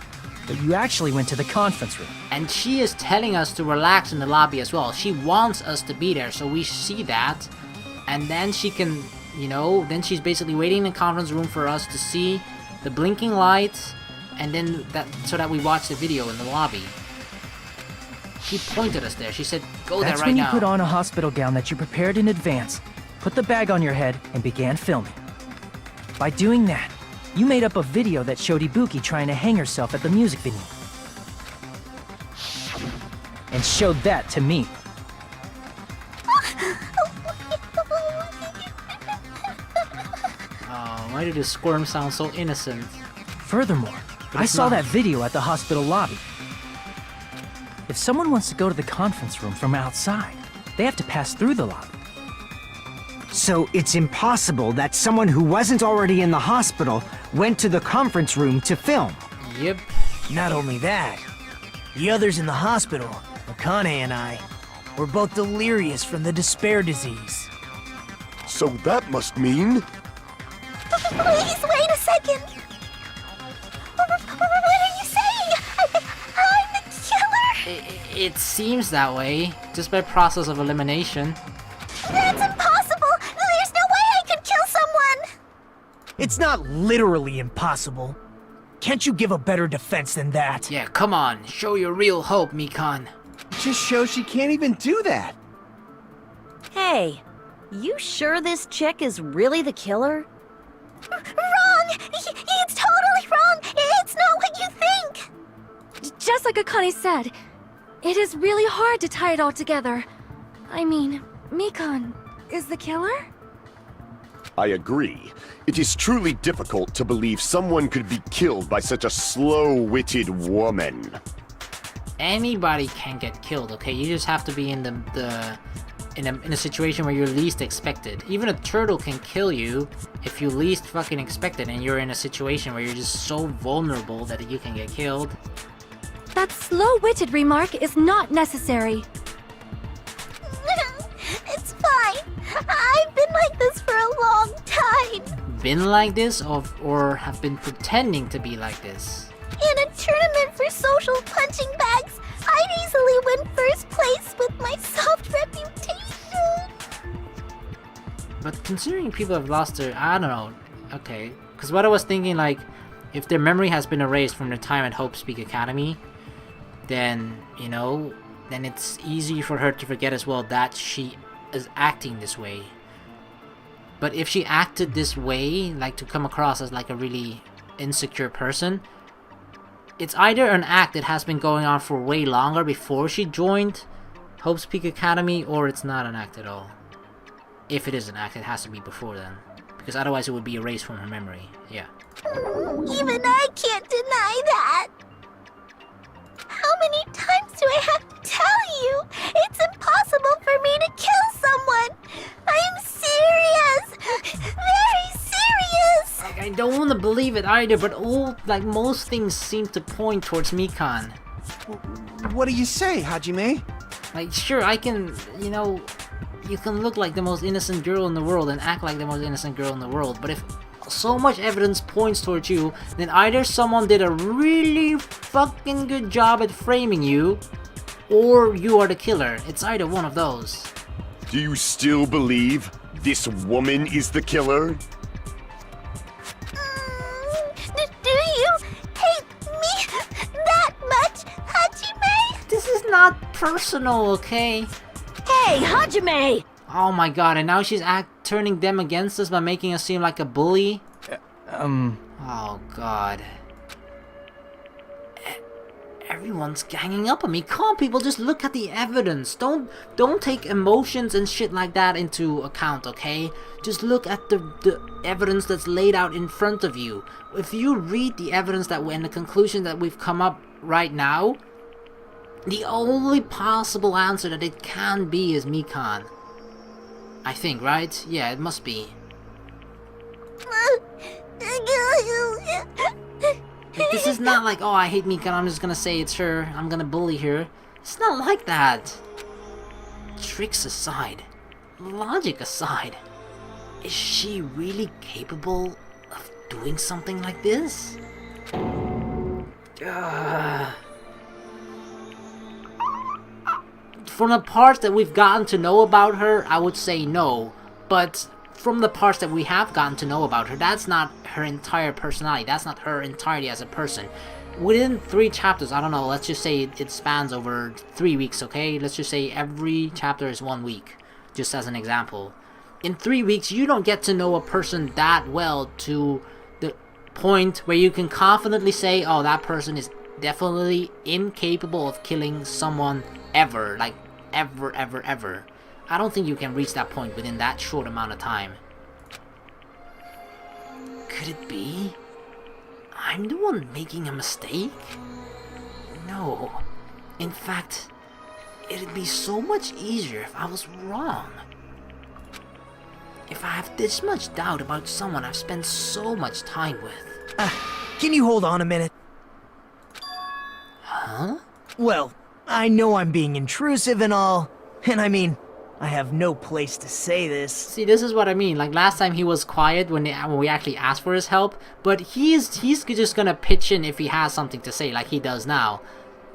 but you actually went to the conference room. And she is telling us to relax in the lobby as well. She wants us to be there, so we see that. And then she can, you know, then she's basically waiting in the conference room for us to see the blinking lights, and then that, so that we watch the video in the lobby. She pointed us there. She said, go there right now. That's when you put on a hospital gown that you prepared in advance, put the bag on your head, and began filming. By doing that, you made up a video that showed Ibuki trying to hang herself at the music venue. And showed that to me. Oh, why did the squirm sound so innocent? Furthermore, I saw that video at the hospital lobby. If someone wants to go to the conference room from outside, they have to pass through the lobby. So it's impossible that someone who wasn't already in the hospital went to the conference room to film. Yep. Not only that, the others in the hospital, Akane and I, were both delirious from the despair disease. So that must mean... Please wait a second. What are you saying? I'm the killer? It seems that way, just by process of elimination. That's impossible. There's no way I could kill someone. It's not literally impossible. Can't you give a better defense than that? Yeah, come on, show your real hope, Mikan. Just shows she can't even do that. Hey, you sure this chick is really the killer? Wrong! It's totally wrong! It's not what you think! Just like Akane said, it is really hard to tie it all together. I mean, Mikan is the killer? I agree. It is truly difficult to believe someone could be killed by such a slow-witted woman. Anybody can get killed, okay? You just have to be in in a situation where you're least expected. Even a turtle can kill you if you least fucking expect it, and you're in a situation where you're just so vulnerable that you can get killed. That slow-witted remark is not necessary. It's fine. I've been like this for a long time. Been like this, or have been pretending to be like this? In a tournament for social punching bags, I'd easily win first place with my soft reputation. But considering people have lost their, I don't know, okay. Because what I was thinking, like, if their memory has been erased from their time at Hope Speak Academy, then, you know, then it's easy for her to forget as well that she is acting this way. But if she acted this way, like to come across as like a really insecure person, it's either an act that has been going on for way longer before she joined Hope's Peak Academy, or it's not an act at all. If it is an act, it has to be before then. Because otherwise it would be erased from her memory. Yeah. Even I can't deny that. How many times do I have to tell you? It's impossible for me to kill someone. I'm serious. Very serious. Like, I don't want to believe it either, but like most things seem to point towards Mikan. What do you say, Hajime? Like, sure, I can, you know, you can look like the most innocent girl in the world and act like the most innocent girl in the world, but if so much evidence points towards you, then either someone did a really fucking good job at framing you, or you are the killer. It's either one of those. Do you still believe this woman is the killer? Do you hate me that much, Hajime? This is not personal, okay? Hey, Hajime! Oh my god, and now she's turning them against us by making us seem like a bully? Oh god. Everyone's ganging up on me. Come on, people, just look at the evidence. Don't take emotions and shit like that into account, okay? Just look at the evidence that's laid out in front of you. If you read the evidence and the conclusion that we've come up right now, the only possible answer that it can be is Mikan. I think, right? Yeah, it must be. This is not like, oh, I hate Mikan, I'm just gonna say it's her, I'm gonna bully her. It's not like that. Tricks aside, logic aside, is she really capable of doing something like this? From the parts that we've gotten to know about her, I would say no. But from the parts that we have gotten to know about her, that's not her entire personality. That's not her entirety as a person. Within 3 chapters, I don't know, let's just say it spans over 3 weeks, okay? Let's just say every chapter is 1 week, just as an example. In 3 weeks, you don't get to know a person that well to the point where you can confidently say, oh, that person is definitely incapable of killing someone ever. Like, ever, ever, ever. I don't think you can reach that point within that short amount of time. Could it be I'm the one making a mistake? No. In fact, it'd be so much easier if I was wrong. If I have this much doubt about someone I've spent so much time with. Can you hold on a minute? Huh? Well, I know I'm being intrusive and all, and I mean, I have no place to say this. See, this is what I mean. Like last time he was quiet when we actually asked for his help, but he's just gonna pitch in if he has something to say, like he does now.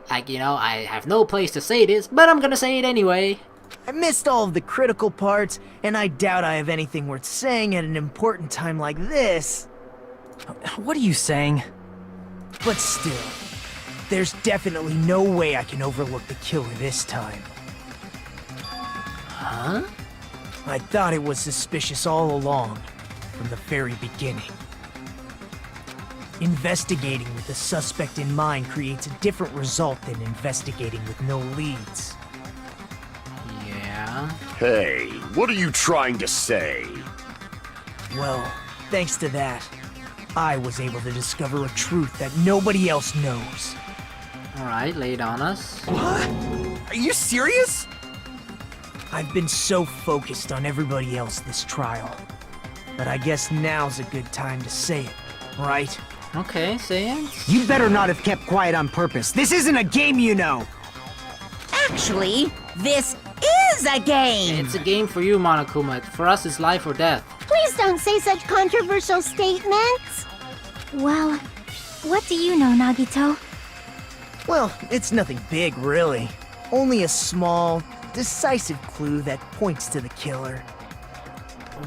Like, you know, I have no place to say this, but I'm gonna say it anyway. I missed all of the critical parts, and I doubt I have anything worth saying at an important time like this. What are you saying? But still, there's definitely no way I can overlook the killer this time. Huh? I thought it was suspicious all along, from the very beginning. Investigating with the suspect in mind creates a different result than investigating with no leads. Yeah. Hey, what are you trying to say? Well, thanks to that, I was able to discover a truth that nobody else knows. Alright, lay it on us. What? Are you serious? I've been so focused on everybody else this trial. But I guess now's a good time to say it, right? Okay, say it. You better not have kept quiet on purpose. This isn't a game, you know. Actually, this is a game! It's a game for you, Monokuma. For us, it's life or death. Please don't say such controversial statements. Well, what do you know, Nagito? Well, it's nothing big, really. Only a small, decisive clue that points to the killer.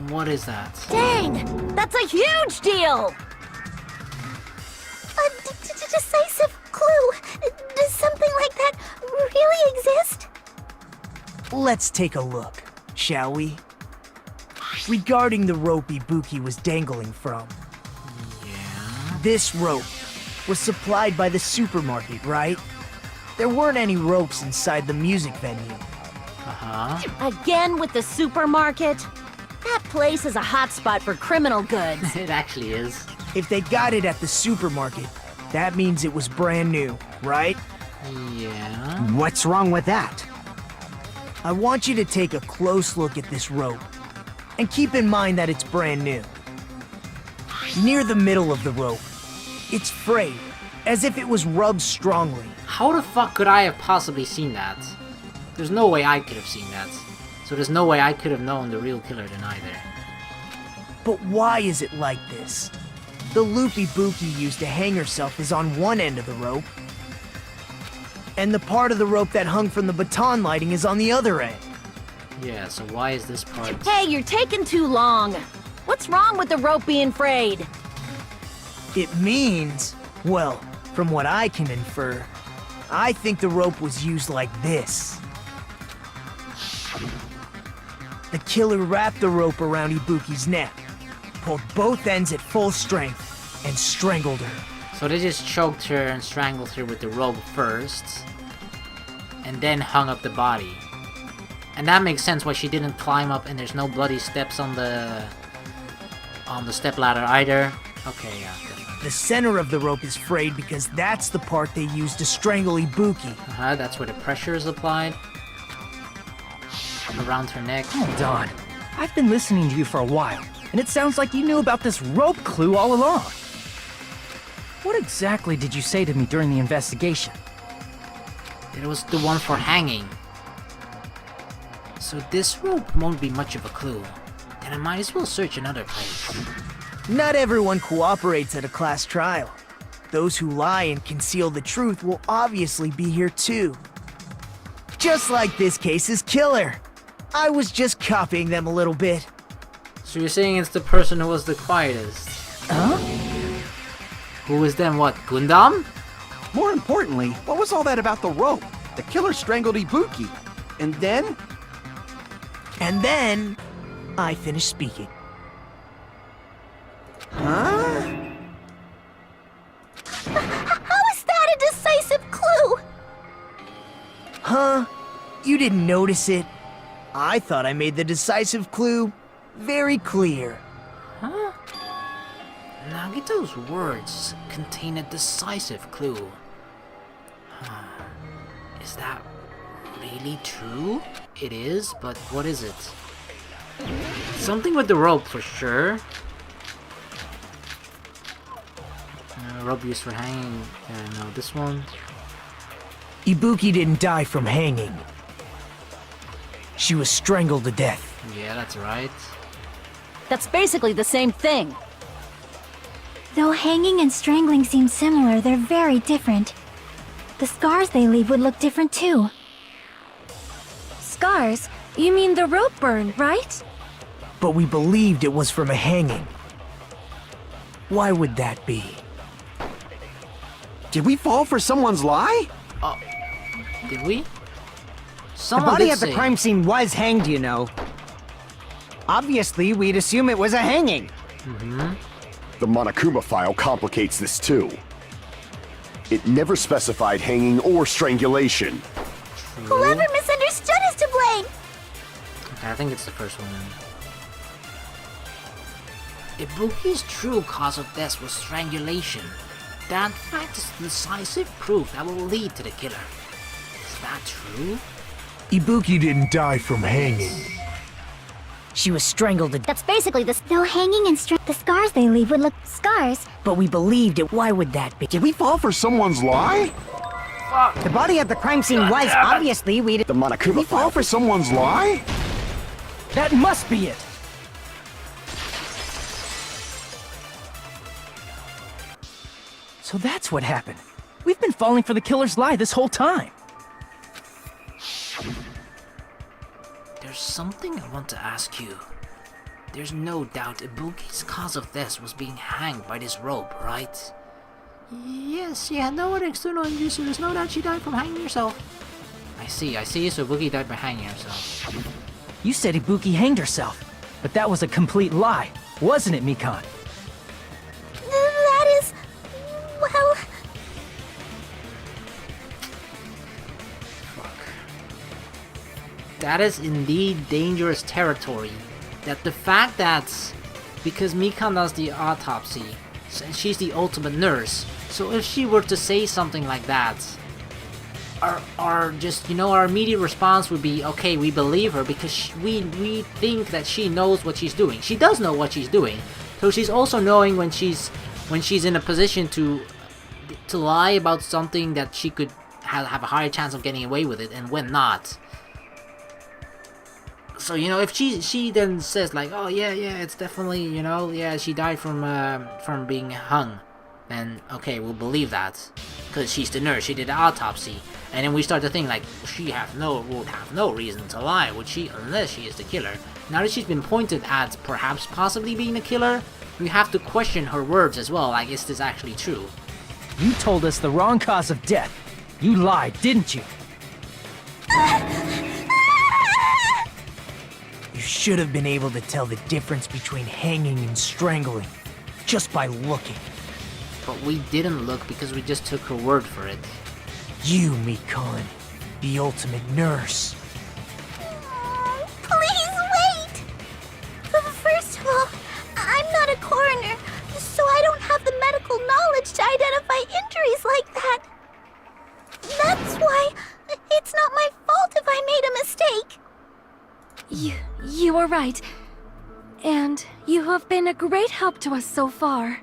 What is that? Dang! That's a huge deal! A decisive clue? Does something like that really exist? Let's take a look, shall we? Regarding the rope Ibuki was dangling from. Yeah. This rope was supplied by the supermarket, right? There weren't any ropes inside the music venue. Uh-huh. Again with the supermarket? That place is a hotspot for criminal goods. It actually is. If they got it at the supermarket, that means it was brand new, right? Yeah. What's wrong with that? I want you to take a close look at this rope, and keep in mind that it's brand new. Near the middle of the rope, it's frayed, as if it was rubbed strongly. How the fuck could I have possibly seen that? There's no way I could have seen that. So there's no way I could have known the real killer then either. But why is it like this? The loop Ibuki used to hang herself is on one end of the rope, and the part of the rope that hung from the baton lighting is on the other end. Yeah, so why is this part... Hey, you're taking too long. What's wrong with the rope being frayed? It means, well, from what I can infer, I think the rope was used like this. The killer wrapped the rope around Ibuki's neck, pulled both ends at full strength, and strangled her. So they just choked her and strangled her with the rope first, and then hung up the body. And that makes sense why she didn't climb up and there's no bloody steps on the stepladder either. Okay, yeah, definitely. The center of the rope is frayed because that's the part they used to strangle Ibuki. Uh-huh, that's where the pressure is applied. Around her neck. Hold on. I've been listening to you for a while, and it sounds like you knew about this rope clue all along. What exactly did you say to me during the investigation? It was the one for hanging. So this rope won't be much of a clue. Then I might as well search another place. Not everyone cooperates at a class trial. Those who lie and conceal the truth will obviously be here too. Just like this case's killer. I was just copying them a little bit. So you're saying it's the person who was the quietest? Huh? Who was then what, Gundam? More importantly, what was all that about the rope? The killer strangled Ibuki. And then? And then, I finished speaking. Huh? How is that a decisive clue? Huh? You didn't notice it? I thought I made the decisive clue very clear. Huh? Nagito's words contain a decisive clue. Is that really true? It is, but what is it? Something with the rope for sure. Rope used for hanging. No, this one. Ibuki didn't die from hanging. She was strangled to death. Yeah, that's right. That's basically the same thing. Though hanging and strangling seem similar, they're very different. The scars they leave would look different too. Scars? You mean the rope burn, right? But we believed it was from a hanging. Why would that be? Did we fall for someone's lie? Oh, did we? The Someone body did at the say- crime scene was hanged, you know. Obviously, we'd assume it was a hanging. The Monokuma file complicates this too. It never specified hanging or strangulation. Whoever misunderstood is to blame! Okay, I think it's the first one then. Ibuki's true cause of death was strangulation. That fact is decisive proof that will lead to the killer. Is that true? Ibuki didn't die from hanging. She was strangled to death. That's basically the... Though hanging and the scars they leave would look... Scars? But we believed it. Why would that be? Did we fall for someone's lie? The body at the crime scene was obviously we'd... The Monokuma Did we fall file for someone's lie? That must be it! So that's what happened. We've been falling for the killer's lie this whole time. There's something I want to ask you. There's no doubt Ibuki's cause of death was being hanged by this rope, right? Yes, she had no other external injuries, so there's no doubt she died from hanging herself. I see, so Ibuki died by hanging herself. You said Ibuki hanged herself, but that was a complete lie, wasn't it, Mikan? That is... Well... That is indeed dangerous territory. That the fact that, because Mikan does the autopsy, and she's the ultimate nurse, so if she were to say something like that, our just, you know, our immediate response would be, okay, we believe her because we think that she knows what she's doing. She does know what she's doing, so she's also knowing when she's in a position to lie about something that she could have a higher chance of getting away with it, and when not. So, you know, if she then says like, oh yeah, it's definitely, you know, yeah, she died from being hung, then okay, we'll believe that, because she's the nurse, she did the autopsy, and then we start to think like, she would have no reason to lie, would she, unless she is the killer. Now that she's been pointed at perhaps possibly being the killer, we have to question her words as well, like, is this actually true? You told us the wrong cause of death. You lied, didn't you? You should have been able to tell the difference between hanging and strangling just by looking. But we didn't look because we just took her word for it. You, Mikan, the ultimate nurse. Please wait! First of all, I'm not a coroner, so I don't have the medical knowledge to identify injuries like that. That's why it's not my fault if I made a mistake. You are right. And you have been a great help to us so far.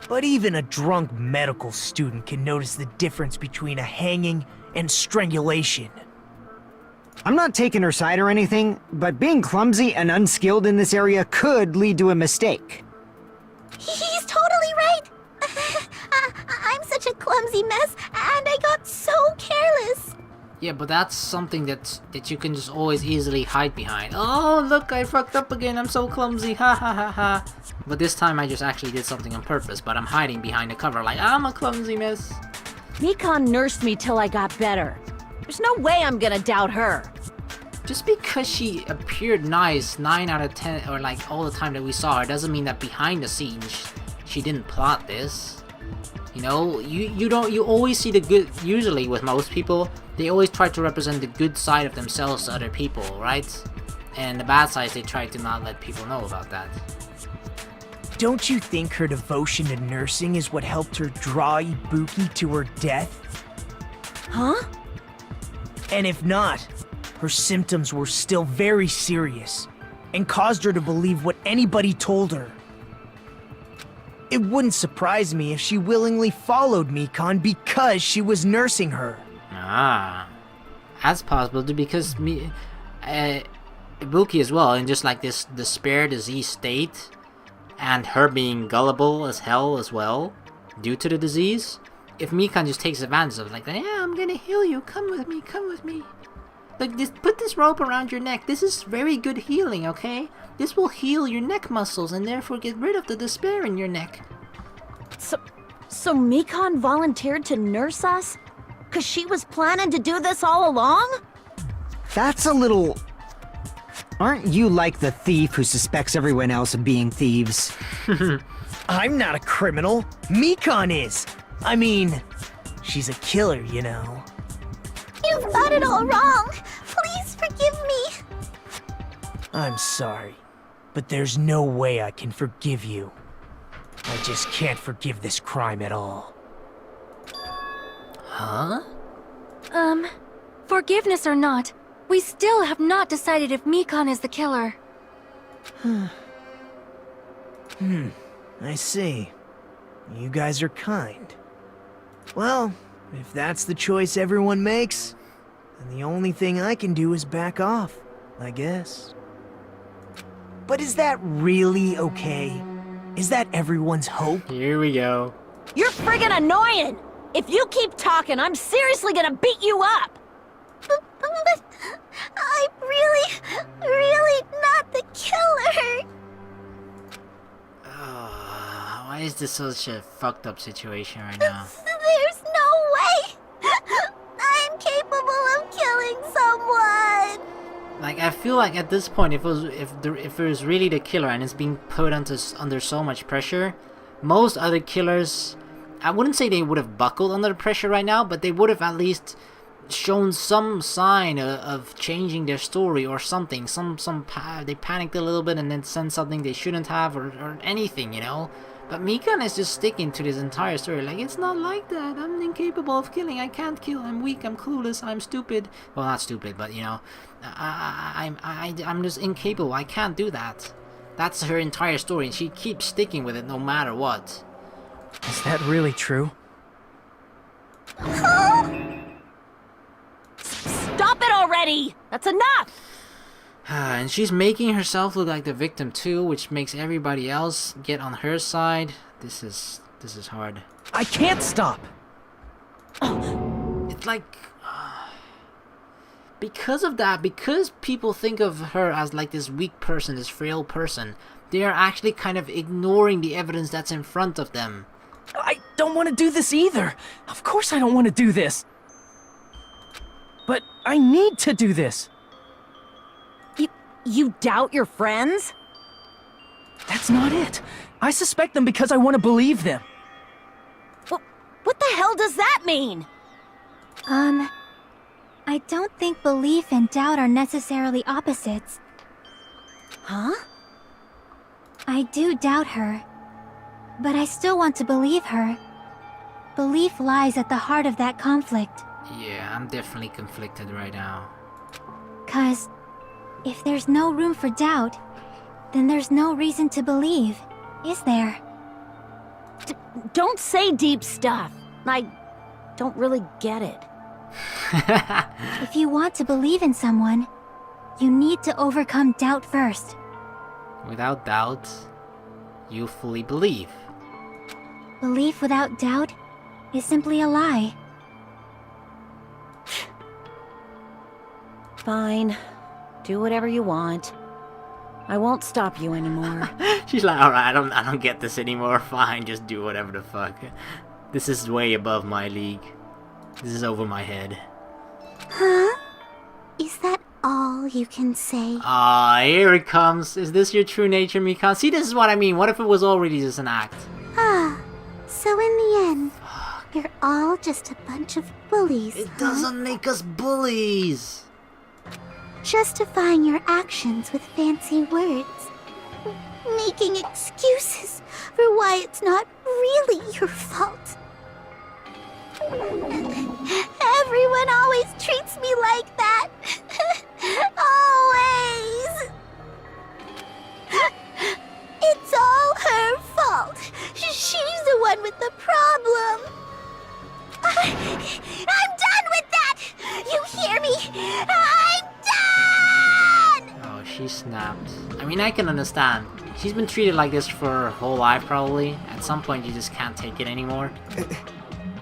But even a drunk medical student can notice the difference between a hanging and strangulation. I'm not taking her side or anything, but being clumsy and unskilled in this area could lead to a mistake. He's totally right. I'm such a clumsy mess, and I got so careless. Yeah, but that's something that you can just always easily hide behind. Oh, look, I fucked up again, I'm so clumsy, ha ha ha ha. But this time I just actually did something on purpose, but I'm hiding behind the cover like, I'm a clumsy mess. Mikan nursed me till I got better. There's no way I'm gonna doubt her. Just because she appeared nice 9 out of 10, or like all the time that we saw her, doesn't mean that behind the scenes she didn't plot this. You know, you always see the good, usually with most people, they always try to represent the good side of themselves to other people, right? And the bad side, they try to not let people know about that. Don't you think her devotion to nursing is what helped her draw Ibuki to her death? Huh? And if not, her symptoms were still very serious and caused her to believe what anybody told her. It wouldn't surprise me if she willingly followed Mikan because she was nursing her. Ah, that's possible too, because Ibuki as well, in just like this despair disease state, and her being gullible as hell as well, due to the disease. If Mikan just takes advantage of it, like, yeah, I'm gonna heal you, come with me. Like, put this rope around your neck, this is very good healing, okay? This will heal your neck muscles and therefore get rid of the despair in your neck. So Mikan volunteered to nurse us? 'Cause she was planning to do this all along? That's a little... Aren't you like the thief who suspects everyone else of being thieves? I'm not a criminal. Mikan is. I mean, she's a killer, you know. You've got it all wrong. Please forgive me. I'm sorry, but there's no way I can forgive you. I just can't forgive this crime at all. Huh? Forgiveness or not, we still have not decided if Mikan is the killer. I see. You guys are kind. Well, if that's the choice everyone makes, then the only thing I can do is back off, I guess. But is that really okay? Is that everyone's hope? Here we go. You're friggin' annoying! If you keep talking, I'm seriously gonna beat you up! But I'm really not the killer. Why is this such a fucked up situation right now? There's no way. I'm capable of killing someone. Like, I feel like at this point, if it was really the killer and it's being put under so much pressure, most other killers, I wouldn't say they would have buckled under the pressure right now, but they would have at least shown some sign of changing their story or something. They panicked a little bit and then said something they shouldn't have, or anything, you know. But Mikan is just sticking to this entire story, like, it's not like that, I'm incapable of killing, I can't kill, I'm weak, I'm clueless, I'm stupid. Well, not stupid, but, you know, I'm just incapable, I can't do that. That's her entire story, and she keeps sticking with it no matter what. Is that really true? Stop it already! That's enough! And she's making herself look like the victim too, which makes everybody else get on her side. This is hard. I can't stop! It's like... because of that, because people think of her as like this weak person, this frail person, they are actually kind of ignoring the evidence that's in front of them. I don't want to do this either! Of course I don't want to do this! But I need to do this! You doubt your friends? That's not it. I suspect them because I want to believe them. What the hell does that mean? I don't think belief and doubt are necessarily opposites. Huh? I do doubt her, but I still want to believe her. Belief lies at the heart of that conflict. Yeah, I'm definitely conflicted right now. 'Cause if there's no room for doubt, then there's no reason to believe, is there? Don't say deep stuff. I don't really get it. If you want to believe in someone, you need to overcome doubt first. Without doubt, you fully believe. Belief without doubt is simply a lie. Fine. Do whatever you want. I won't stop you anymore. She's like, alright, I don't get this anymore. Fine, just do whatever the fuck. This is way above my league. This is over my head. Huh? Is that all you can say? Ah, here it comes. Is this your true nature, Mikan? See, this is what I mean. What if it was already just an act? So in the end, you're all just a bunch of bullies, It huh? doesn't make us bullies. Justifying your actions with fancy words. Making excuses for why it's not really your fault. Everyone always treats me like that. Always. It's all her fault. She's the one with the problem. I'm done with that! You hear me? I'm done! Oh, she snapped. I mean, I can understand. She's been treated like this for her whole life, probably. At some point, you just can't take it anymore.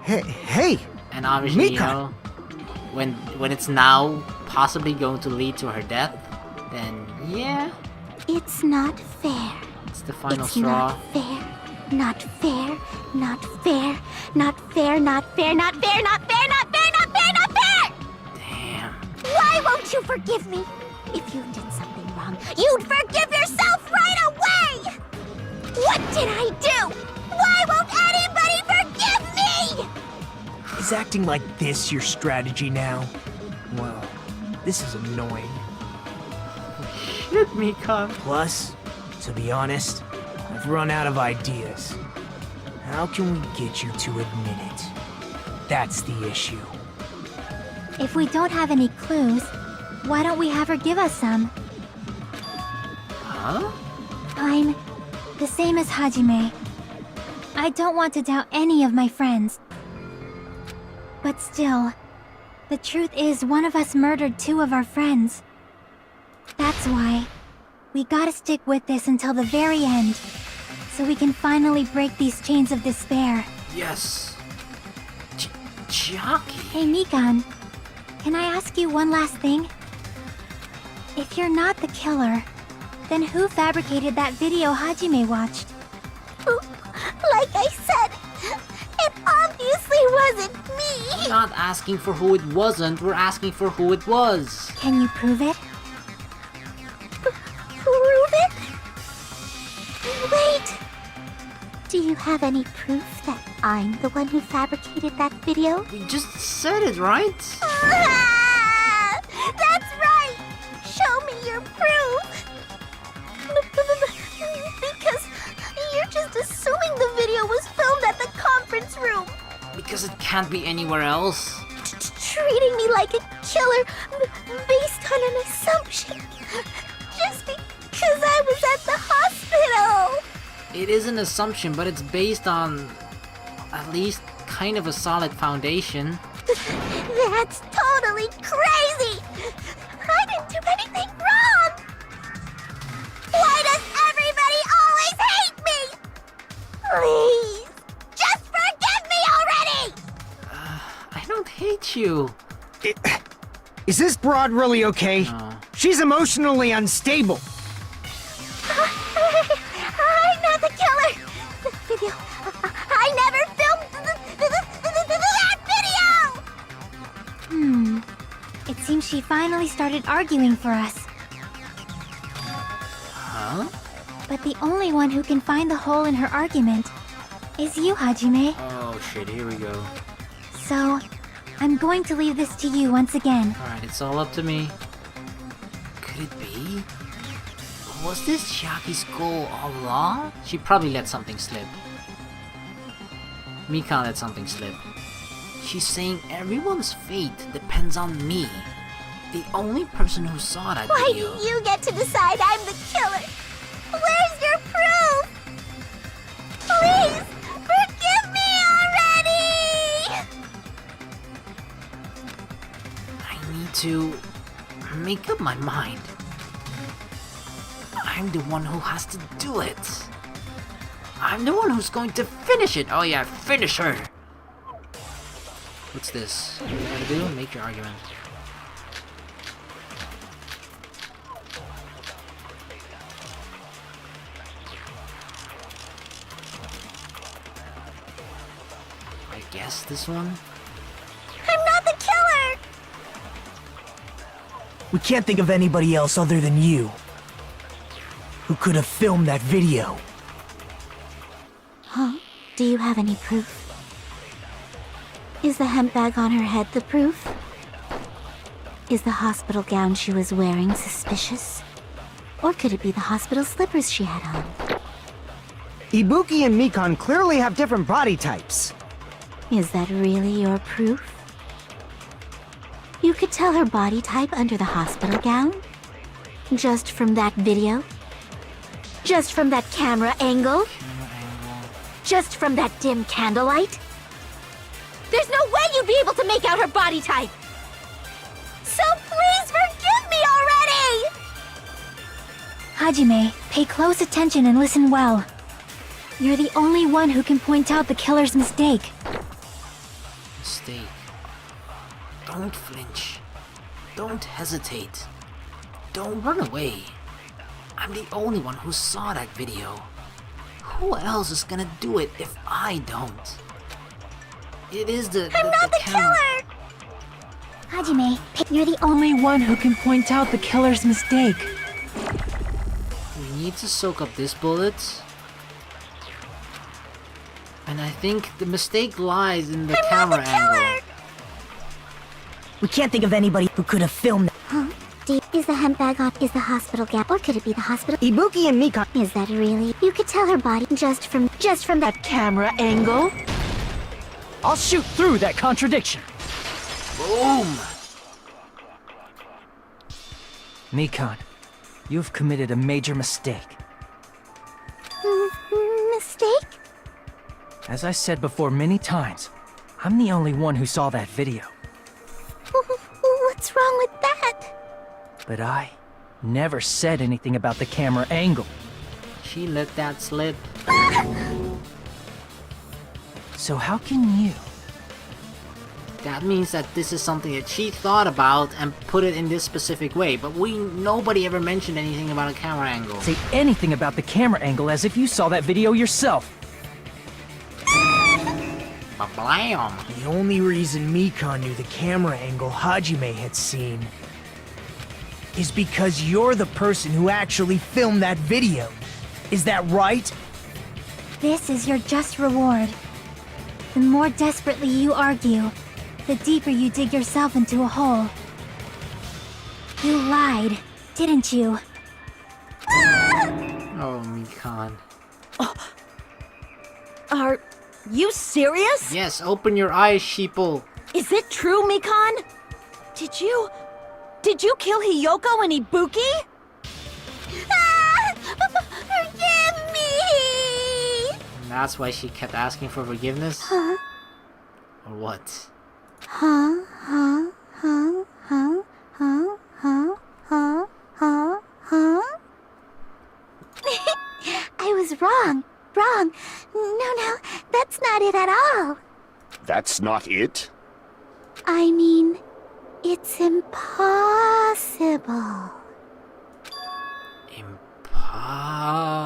Hey! And obviously, Mika. you know, when it's now possibly going to lead to her death, then yeah, It's not fair. it's the final It's straw. not fair. Not fair. Not fair. Not fair. Not fair. Not fair. Not fair. Not fair. Not fair. Not fair! Damn. Why won't you forgive me? If you did something wrong, you'd forgive yourself right away! What did I do? Why won't anybody forgive me? Is acting like this your strategy now? Well, this is annoying. Shit, Mika. Plus, to be honest, I've run out of ideas. How can we get you to admit it? That's the issue. If we don't have any clues, why don't we have her give us some? Huh? I'm the same as Hajime. I don't want to doubt any of my friends. But still, the truth is one of us murdered two of our friends. That's why we gotta stick with this until the very end, so we can finally break these chains of despair. Yes. Chiaki. Hey, Mikan, can I ask you one last thing? If you're not the killer, then who fabricated that video Hajime watched? Like I said, it obviously wasn't me! We're not asking for who it wasn't, we're asking for who it was. Can you prove it? Prove it? Wait! Do you have any proof that I'm the one who fabricated that video? We just said it, right? Ah, that's right! Show me your proof! Because you're just assuming the video was filmed at the conference room! Because it can't be anywhere else. Treating me like a killer based on an assumption. Just because I was at the hospital! It is an assumption, but it's based on at least kind of a solid foundation. That's totally crazy! I didn't do anything wrong! Why does everybody always hate me? Please, just forgive me already! I don't hate you. Is this broad really okay? No. She's emotionally unstable. I'm not the killer! The video... I never filmed that video! It seems she finally started arguing for us. Huh? But the only one who can find the hole in her argument is you, Hajime. Oh shit, here we go. So, I'm going to leave this to you once again. Alright, it's all up to me. Could it be? Was this Chiaki's goal all along? She probably let something slip. Mika let something slip. She's saying everyone's fate depends on me. The only person who saw that Why video. do you get to decide I'm the killer? Where's your proof? Please, forgive me already! I need to make up my mind. I'm the one who has to do it. I'm the one who's going to finish it. Oh yeah, finish her. What's this? What do you gotta do? Make your argument. I guess this one? I'm not the killer! We can't think of anybody else other than you who could have filmed that video. Huh? Do you have any proof? Is the hemp bag on her head the proof? Is the hospital gown she was wearing suspicious? Or could it be the hospital slippers she had on? Ibuki and Mikan clearly have different body types. Is that really your proof? You could tell her body type under the hospital gown? Just from that video? Just from that camera angle? Just from that dim candlelight? There's no way you'd be able to make out her body type! So please forgive me already! Hajime, pay close attention and listen well. You're the only one who can point out the killer's mistake. Mistake. Don't flinch. Don't hesitate. Don't run away. I'm the only one who saw that video. Who else is gonna do it if I don't? It is I'm not the killer! Hajime, you're the only One who can point out the killer's mistake. We need to soak up this bullet. And I think the mistake lies in the camera angle. We can't think of anybody who could have filmed that. Huh? Is the hemp bag on? Is the hospital gap? Or could it be the hospital? Ibuki and Mika. Is that really? You could tell her body just from that Camera angle? I'll shoot through that contradiction. Boom! Mikan, you've committed a major mistake. mistake? As I said before many times, I'm the only one who saw that video. What's wrong with that? But I never said anything about the camera angle. She let that slip. So how can you? That means that this is something that she thought about and put it in this specific way, but nobody ever mentioned anything about a camera angle. Say anything about the camera angle as if you saw that video yourself. Blam! The only reason Mikan knew the camera angle Hajime had seen is because you're the person who actually filmed that video. Is that right? This is your just reward. The more desperately you argue, the deeper you dig yourself into a hole. You lied, didn't you? Oh, Mikan. Are you serious? Yes, open your eyes, sheeple. Is it true, Mikan? Did you kill Hiyoko and Ibuki? Forgive me! And that's why she kept asking for forgiveness? Huh? Or what? Huh? I was wrong. No, that's not it at all. That's not it? I mean, it's impossible.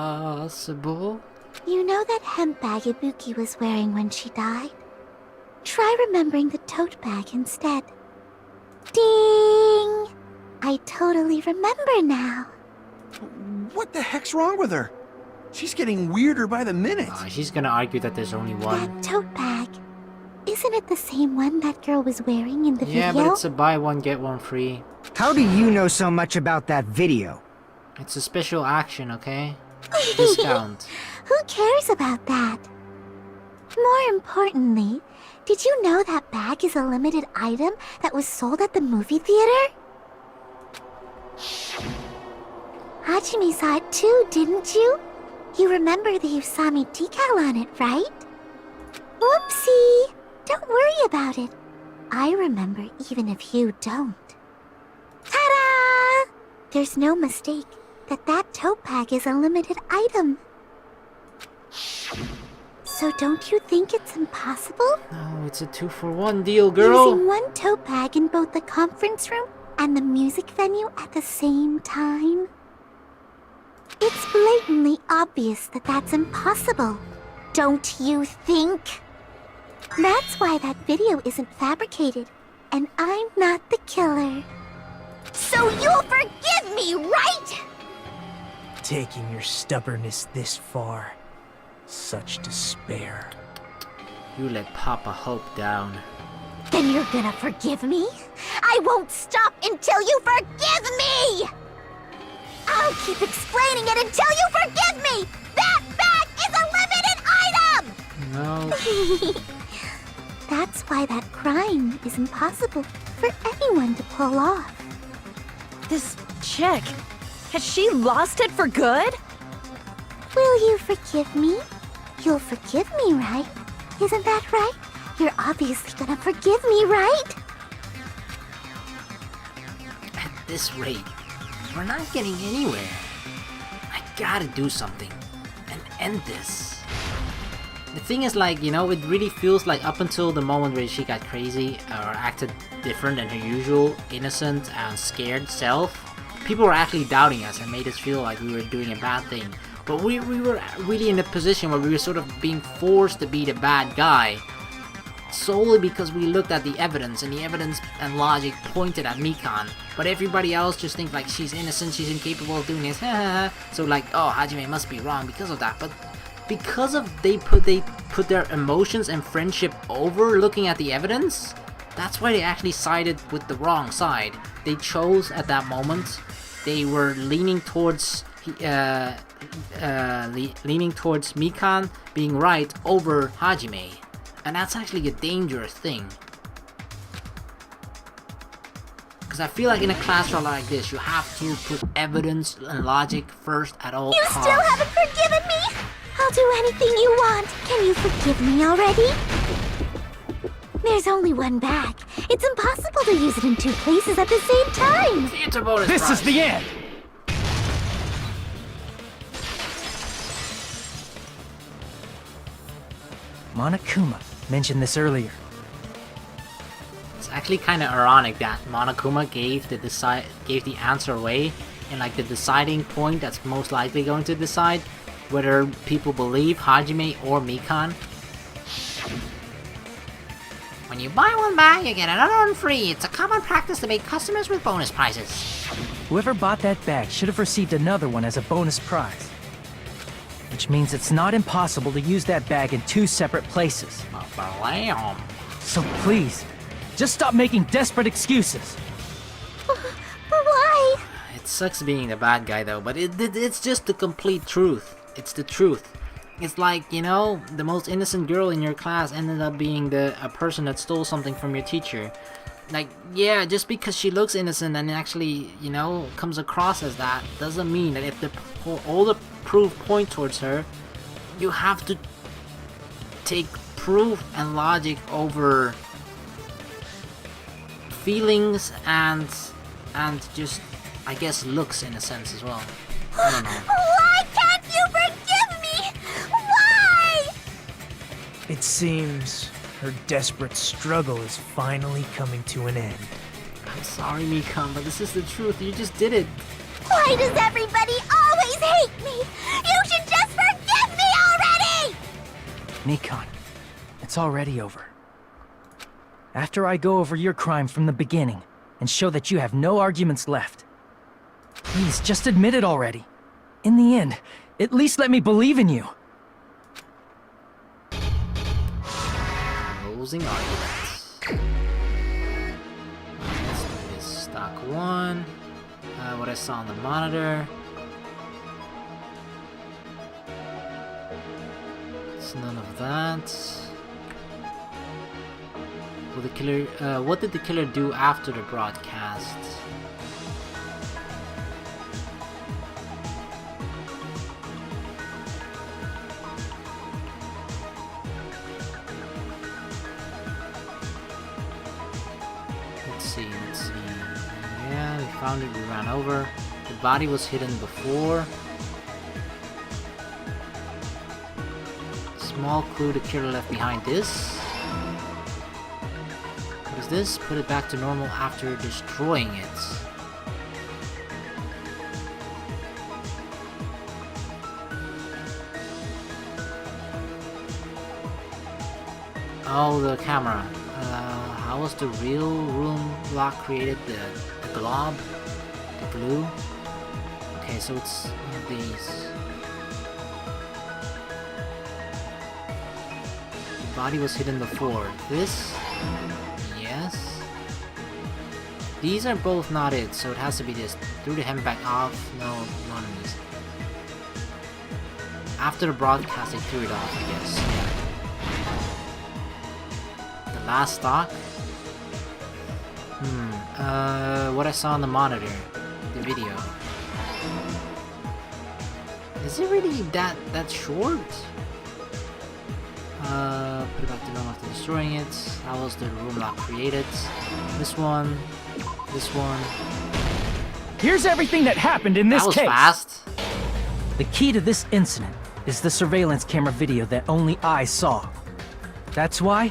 Impossible? You know that hemp bag Ibuki was wearing when she died? Try remembering the tote bag instead. Ding! I totally remember now. What the heck's wrong with her? She's getting weirder by the minute. She's gonna argue that there's only one. That tote bag. Isn't it the same one that girl was wearing in the video? Yeah, but it's a buy one, get one free. How do you know so much about that video? It's a special action, okay? Discount. Who cares about that? More importantly, did you know that bag is a limited item that was sold at the movie theater? Hajime saw it too, didn't you? You remember the Usami decal on it, right? Whoopsie! Don't worry about it. I remember even if you don't. Ta-da! There's no mistake that tote bag is a limited item. So don't you think it's impossible? No, it's a 2-for-1 deal, girl. Using one tote bag in both the conference room and the music venue at the same time? It's blatantly obvious that that's impossible. Don't you think? That's why that video isn't fabricated, and I'm not the killer. So you'll forgive me, right? Taking your stubbornness this far. Such despair. You let Papa Hope down. Then you're gonna forgive me? I won't stop until you forgive me! I'll keep explaining it until you forgive me! That bag is a limited item! No. That's why that crime is impossible for anyone to pull off. This chick, has she lost it for good? Will you forgive me? You'll forgive me, right? Isn't that right? You're obviously gonna forgive me, right? At this rate, we're not getting anywhere. I gotta do something and end this. The thing is, like, you know, it really feels like up until the moment where she got crazy or acted different than her usual innocent and scared self, people were actually doubting us and made us feel like we were doing a bad thing. But we were really in a position where we were sort of being forced to be the bad guy solely because we looked at the evidence, and the evidence and logic pointed at Mikan. But everybody else just thinks like she's innocent, she's incapable of doing this, so like, oh, Hajime must be wrong because of that. But because of they put their emotions and friendship over looking at the evidence, that's why they actually sided with the wrong side. They chose at that moment, they were leaning towards Mikan being right over Hajime. And that's actually a dangerous thing. Because I feel like in a class trial like this, you have to put evidence and logic first at all You costs. still haven't forgiven me? I'll do anything you want. Can you forgive me already? There's only one bag. It's impossible to use it in 2 places at the same time. It's a bonus This prize. is the end! Monokuma mentioned this earlier. It's actually kind of ironic that Monokuma gave the answer away in like the deciding point that's most likely going to decide whether people believe Hajime or Mikan. When you buy one bag, you get another one free. It's a common practice to make customers with bonus prizes. Whoever bought that bag should have received another one as a bonus prize. Which means it's not impossible to use that bag in 2 separate places. Blam. So please, just stop making desperate excuses. Why? It sucks being the bad guy though, but it's just the complete truth. It's the truth. It's like, you know, the most innocent girl in your class ended up being a person that stole something from your teacher. Like, yeah, just because she looks innocent and actually, you know, comes across as that, doesn't mean that if all the proof point towards her, you have to take proof and logic over feelings and just, I guess, looks in a sense as well. I don't know. Why can't you forgive me? Why? It seems her desperate struggle is finally coming to an end. I'm sorry, Mikan, but this is the truth. You just did it. Why does everybody always hate me? You should just forgive me already! Mikan, it's already over. After I go over your crime from the beginning and show that you have no arguments left, please just admit it already. In the end, at least let me believe in you. Closing arguments. Let's do this. Stock 1. What I saw on the monitor. It's none of that. Will the killer? What did the killer do after the broadcast? Let's see. Yeah, we found it. We ran over. The body was hidden before. Small clue the killer left behind this. What is this? Put it back to normal after destroying it. Oh, the camera. How was the real room lock created? The glob? The glue? Okay, so it's one of these. The body was hidden before. This? Yes. These are both not it, so it has to be this. Threw the hem back off. No, none of these. After the broadcast, they threw it off, I guess. Yeah. The Last stock? What I saw on the monitor, the video. Is it really that short? Put it back to normal after destroying it. How was the room lock created? This one. This one. Here's everything that happened in this That was case. fast. The key to this incident is the surveillance camera video that only I saw. That's why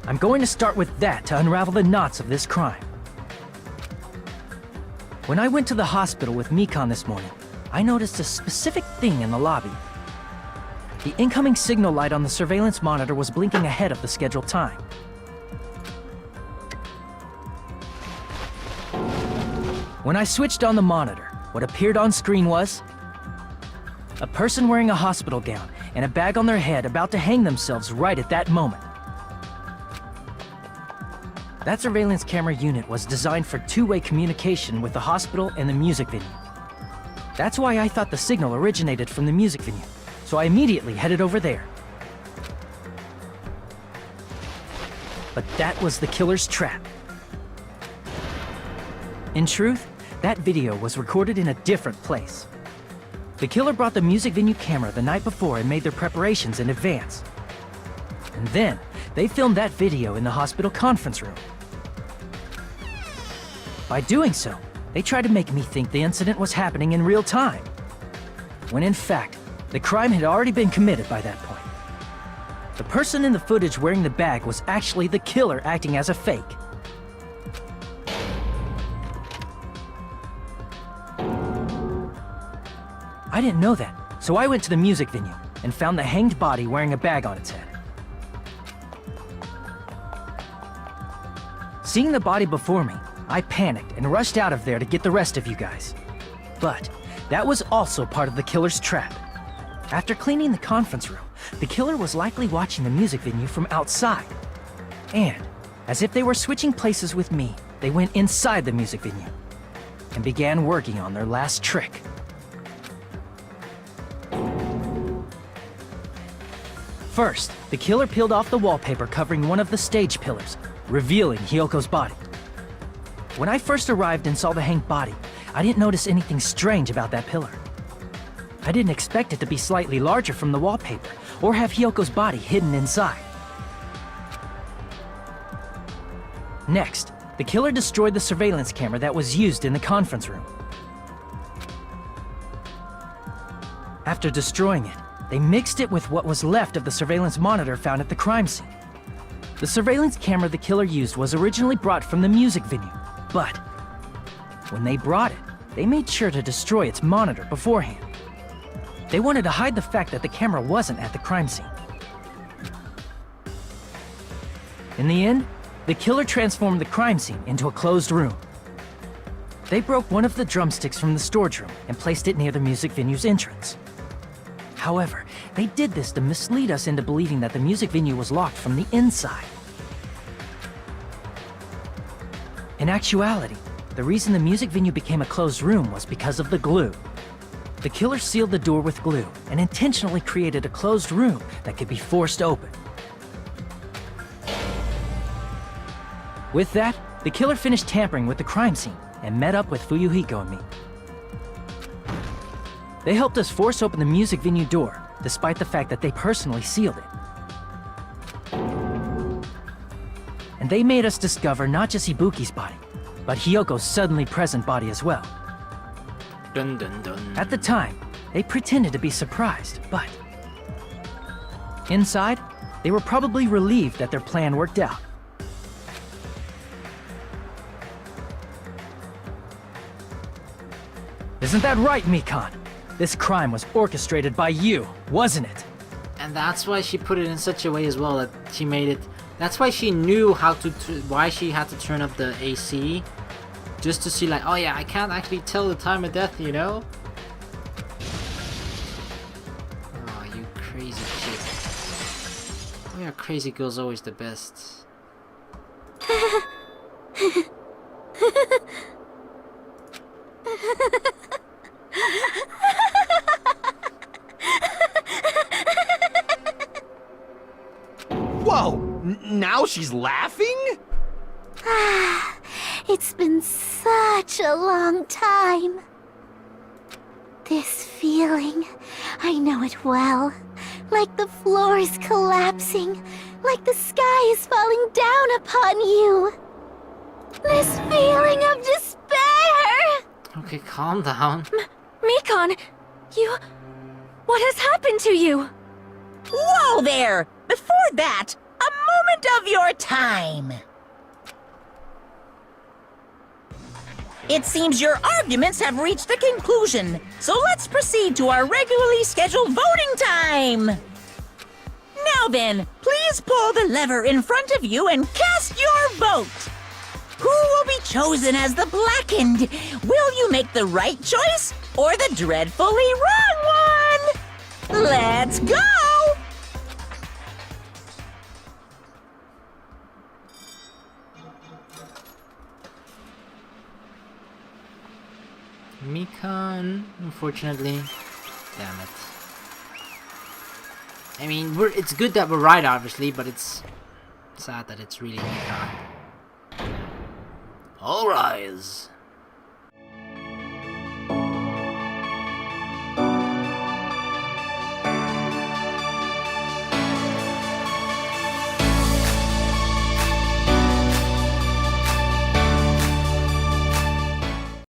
I'm going to start with that to unravel the knots of this crime. When I went to the hospital with Mikan this morning, I noticed a specific thing in the lobby. The incoming signal light on the surveillance monitor was blinking ahead of the scheduled time. When I switched on the monitor, what appeared on screen was a person wearing a hospital gown and a bag on their head about to hang themselves right at that moment. That surveillance camera unit was designed for two-way communication with the hospital and the music venue. That's why I thought the signal originated from the music venue, so I immediately headed over there. But that was the killer's trap. In truth, that video was recorded in a different place. The killer brought the music venue camera the night before and made their preparations in advance. And then, they filmed that video in the hospital conference room. By doing so, they tried to make me think the incident was happening in real time, when in fact, the crime had already been committed by that point. The person in the footage wearing the bag was actually the killer acting as a fake. I didn't know that, so I went to the music venue and found the hanged body wearing a bag on its head. Seeing the body before me, I panicked and rushed out of there to get the rest of you guys. But that was also part of the killer's trap. After cleaning the conference room, the killer was likely watching the music venue from outside. And, as if they were switching places with me, they went inside the music venue and began working on their last trick. First, the killer peeled off the wallpaper covering one of the stage pillars, revealing Hyoko's body. When I first arrived and saw the hanged body, I didn't notice anything strange about that pillar. I didn't expect it to be slightly larger from the wallpaper, or have Hyoko's body hidden inside. Next, the killer destroyed the surveillance camera that was used in the conference room. After destroying it, they mixed it with what was left of the surveillance monitor found at the crime scene. The surveillance camera the killer used was originally brought from the music venue, but when they brought it, they made sure to destroy its monitor beforehand. They wanted to hide the fact that the camera wasn't at the crime scene. In the end, the killer transformed the crime scene into a closed room. They broke one of the drumsticks from the storage room and placed it near the music venue's entrance. However, they did this to mislead us into believing that the music venue was locked from the inside. In actuality, the reason the music venue became a closed room was because of the glue. The killer sealed the door with glue and intentionally created a closed room that could be forced open. With that, the killer finished tampering with the crime scene and met up with Fuyuhiko and me. They helped us force open the music venue door, despite the fact that they personally sealed it. And they made us discover not just Ibuki's body, but Hyoko's suddenly present body as well. Dun dun dun. At the time, they pretended to be surprised, but inside, they were probably relieved that their plan worked out. Isn't that right, Mikan? This crime was orchestrated by you, wasn't it? And that's why she put it in such a way as well that she made it. That's why she knew how to. Why she had to turn up the AC, just to see like, oh yeah, I can't actually tell the time of death, you know. Oh, you crazy kid. Oh yeah, crazy girl's always the best. Whoa! And now she's laughing? It's been such a long time. This feeling, I know it well. Like the floor is collapsing, like the sky is falling down upon you. This feeling of despair! Okay, calm down. Mikon, what has happened to you? Whoa there! Before that, a moment of your time. It seems your arguments have reached a conclusion, so let's proceed to our regularly scheduled voting time. Now then, please pull the lever in front of you and cast your vote. Who will be chosen as the blackened? Will you make the right choice or the dreadfully wrong one? Let's go! Mikon, unfortunately. Damn it. I mean, it's good that we're right, obviously, but it's sad that it's really Mikon. All rise.